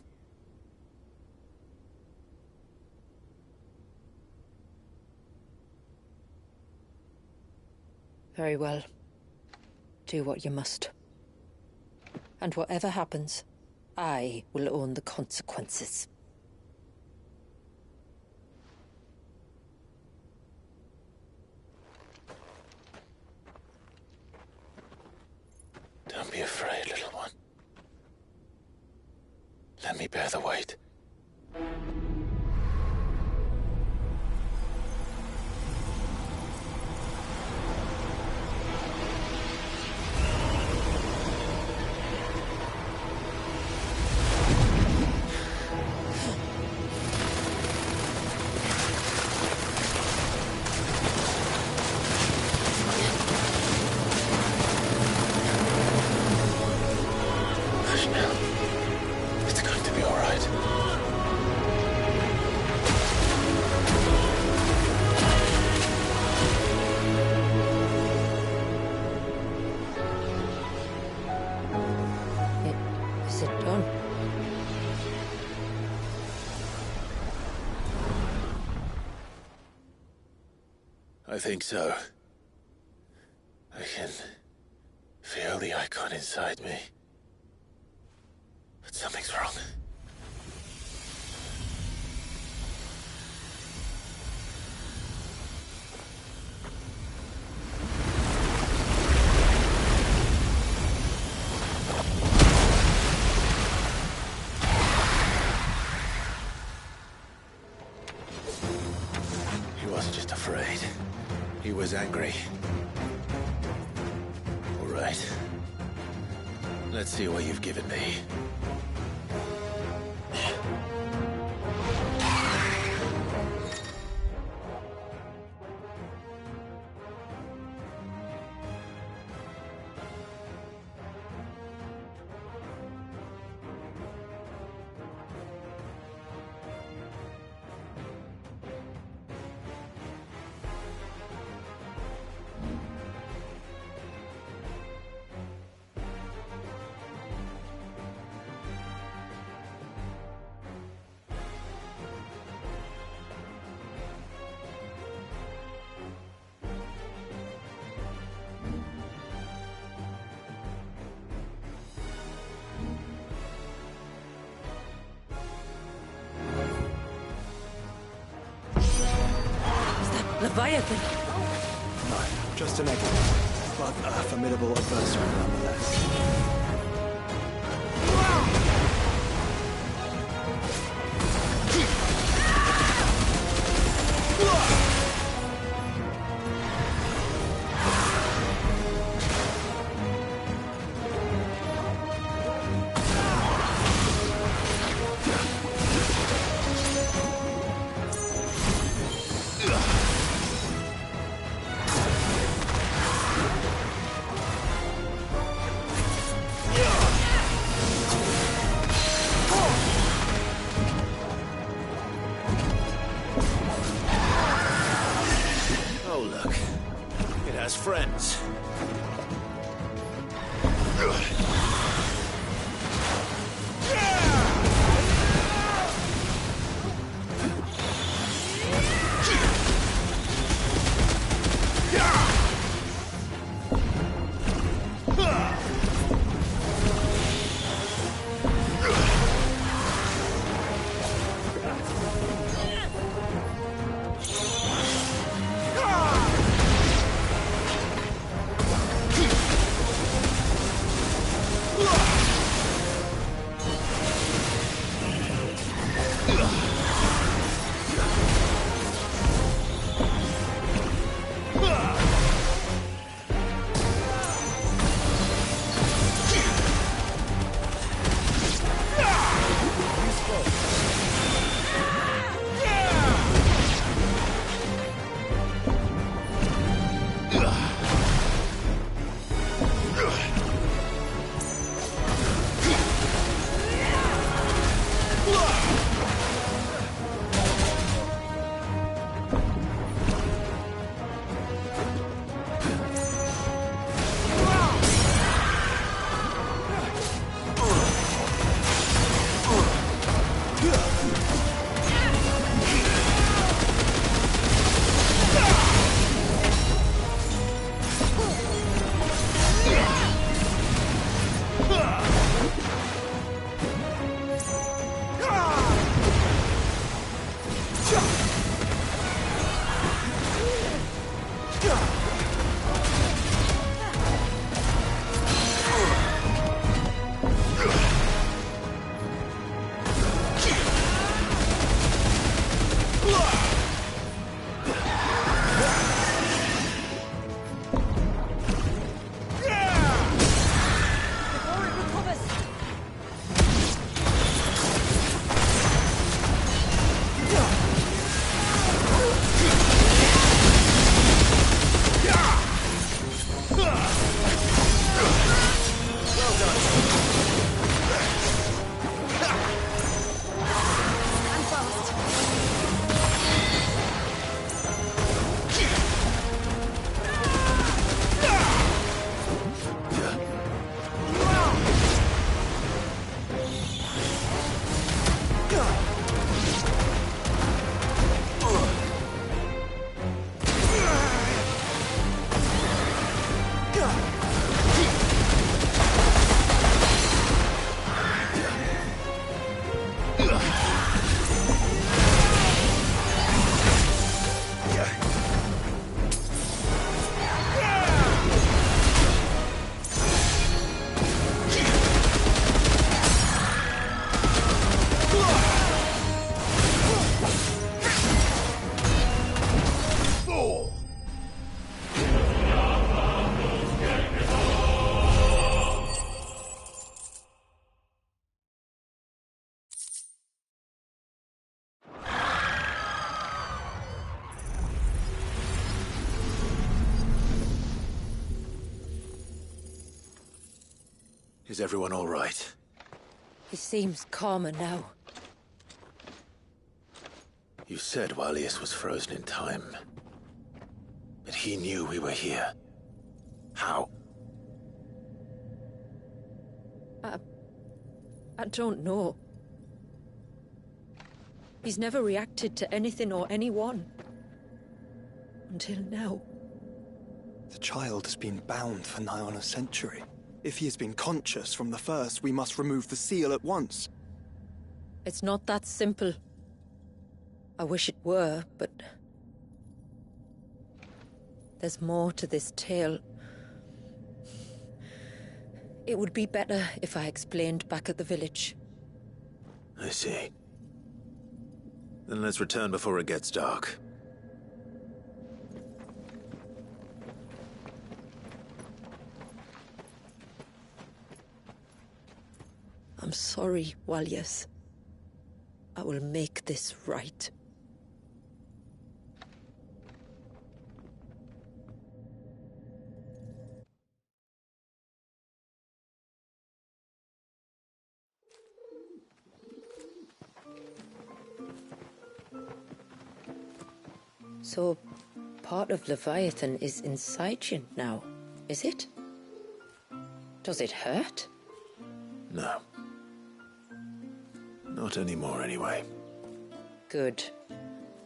Very well. Do what you must. And whatever happens, I will own the consequences. Don't be afraid, little one. Let me bear the weight. It's going to be all right. Is it done? I think so. I can feel the icon inside me. But something's wrong. He wasn't just afraid. He was angry. All right. Let's see what you've given me. Leviathan! No, just an egg. But a formidable adversary nonetheless. Friends. Is everyone all right? He seems calmer now. You said Walius was frozen in time. But he knew we were here. How? I don't know. He's never reacted to anything or anyone. Until now. The child has been bound for nigh on a century. If he has been conscious from the first, we must remove the seal at once. It's not that simple. I wish it were, but... there's more to this tale. It would be better if I explained back at the village. I see. Then let's return before it gets dark. I'm sorry, Walius. I will make this right. So, part of Leviathan is inside you now, is it? Does it hurt? No. Not anymore, anyway. Good.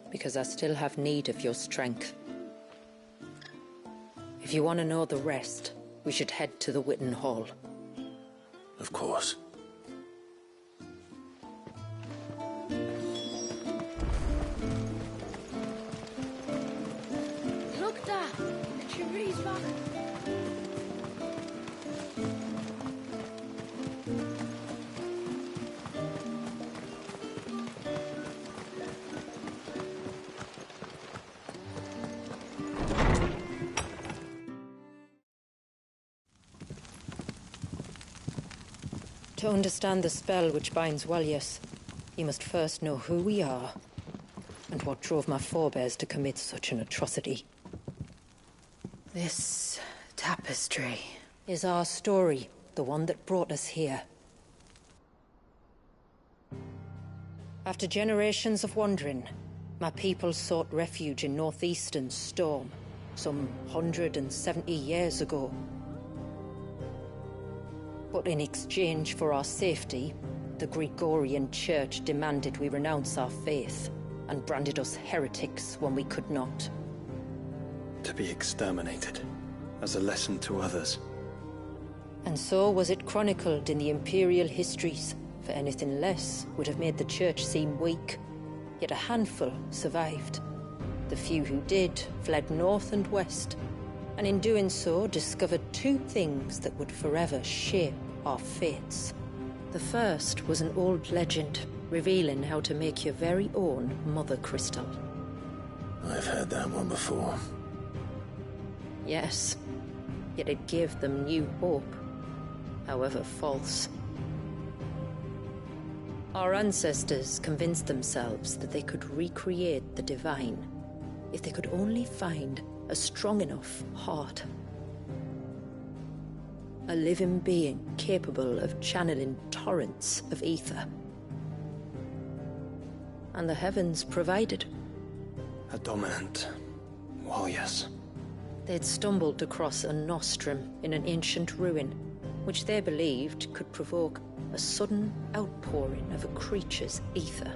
Because I still have need of your strength. If you want to know the rest, we should head to the Witten Hall. Of course. Look, Dad! The tree's back. To understand the spell which binds Walius, you must first know who we are, and what drove my forebears to commit such an atrocity. This tapestry is our story, the one that brought us here. After generations of wandering, my people sought refuge in northeastern Storm, some 170 years ago. But in exchange for our safety, the Gregorian Church demanded we renounce our faith, and branded us heretics when we could not. To be exterminated, as a lesson to others. And so was it chronicled in the imperial histories, for anything less would have made the Church seem weak. Yet a handful survived. The few who did fled north and west, and in doing so discovered two things that would forever shape our fates. The first was an old legend, revealing how to make your very own Mother Crystal. I've heard that one before. Yes, yet it gave them new hope, however false. Our ancestors convinced themselves that they could recreate the divine if they could only find a strong enough heart. A living being capable of channeling torrents of ether. And the heavens provided. A dominant Walius. They'd stumbled across a nostrum in an ancient ruin, which they believed could provoke a sudden outpouring of a creature's ether.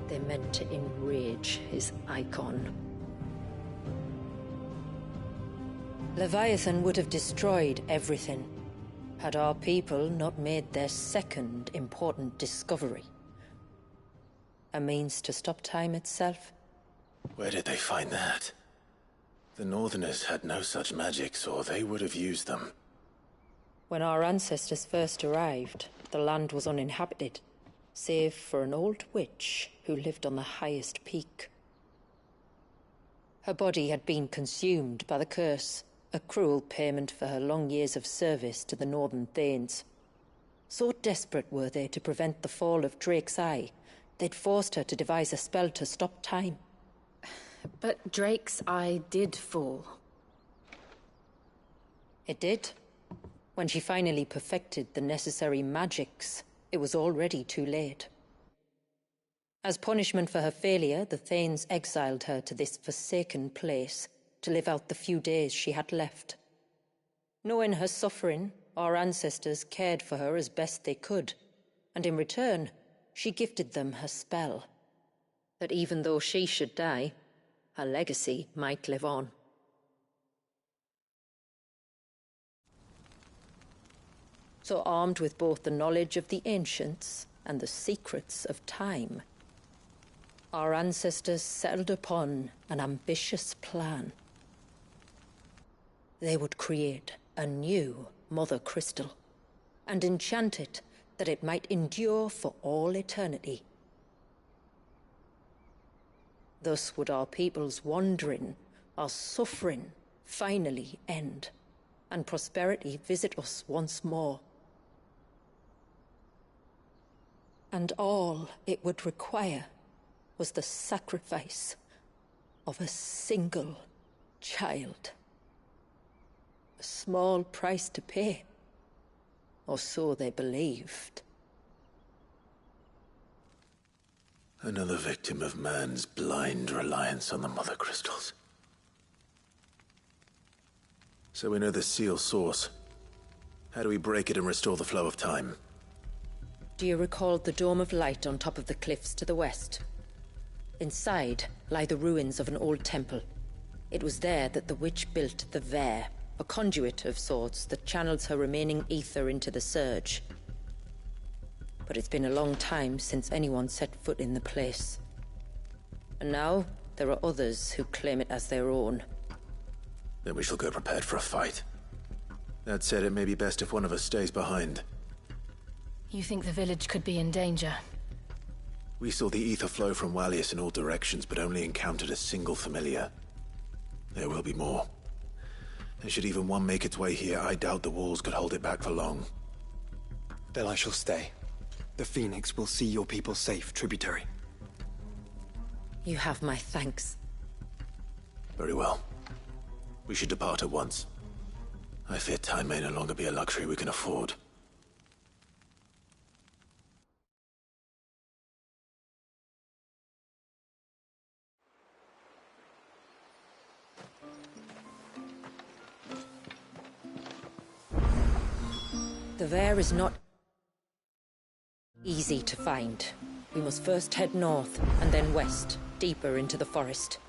They meant to enrage his icon. Leviathan would have destroyed everything, had our people not made their second important discovery. A means to stop time itself. Where did they find that? The Northerners had no such magics, or they would have used them. When our ancestors first arrived, the land was uninhabited, save for an old witch who lived on the highest peak. Her body had been consumed by the curse, a cruel payment for her long years of service to the Northern Thanes. So desperate were they to prevent the fall of Drake's Eye, they'd forced her to devise a spell to stop time. But Drake's Eye did fall. It did. When she finally perfected the necessary magics, it was already too late. As punishment for her failure, the Thanes exiled her to this forsaken place to live out the few days she had left. Knowing her suffering, our ancestors cared for her as best they could, and in return, she gifted them her spell. That even though she should die, her legacy might live on. So armed with both the knowledge of the ancients and the secrets of time, our ancestors settled upon an ambitious plan. They would create a new Mother Crystal, and enchant it that it might endure for all eternity. Thus would our people's wandering, our suffering, finally end, and prosperity visit us once more. And all it would require was the sacrifice of a single child. A small price to pay, or so they believed. Another victim of man's blind reliance on the Mother Crystals. So we know the seal source. How do we break it and restore the flow of time? Do you recall the dome of light on top of the cliffs to the west? Inside lie the ruins of an old temple. It was there that the witch built the Vare, a conduit of sorts that channels her remaining ether into the surge. But it's been a long time since anyone set foot in the place. And now, there are others who claim it as their own. Then we shall go prepared for a fight. That said, it may be best if one of us stays behind. You think the village could be in danger? We saw the ether flow from Wallius in all directions, but only encountered a single familiar. There will be more. And should even one make its way here, I doubt the walls could hold it back for long. Then I shall stay. The Phoenix will see your people safe, tributary. You have my thanks. Very well. We should depart at once. I fear time may no longer be a luxury we can afford. The Vare is not easy to find. We must first head north, and then west, deeper into the forest.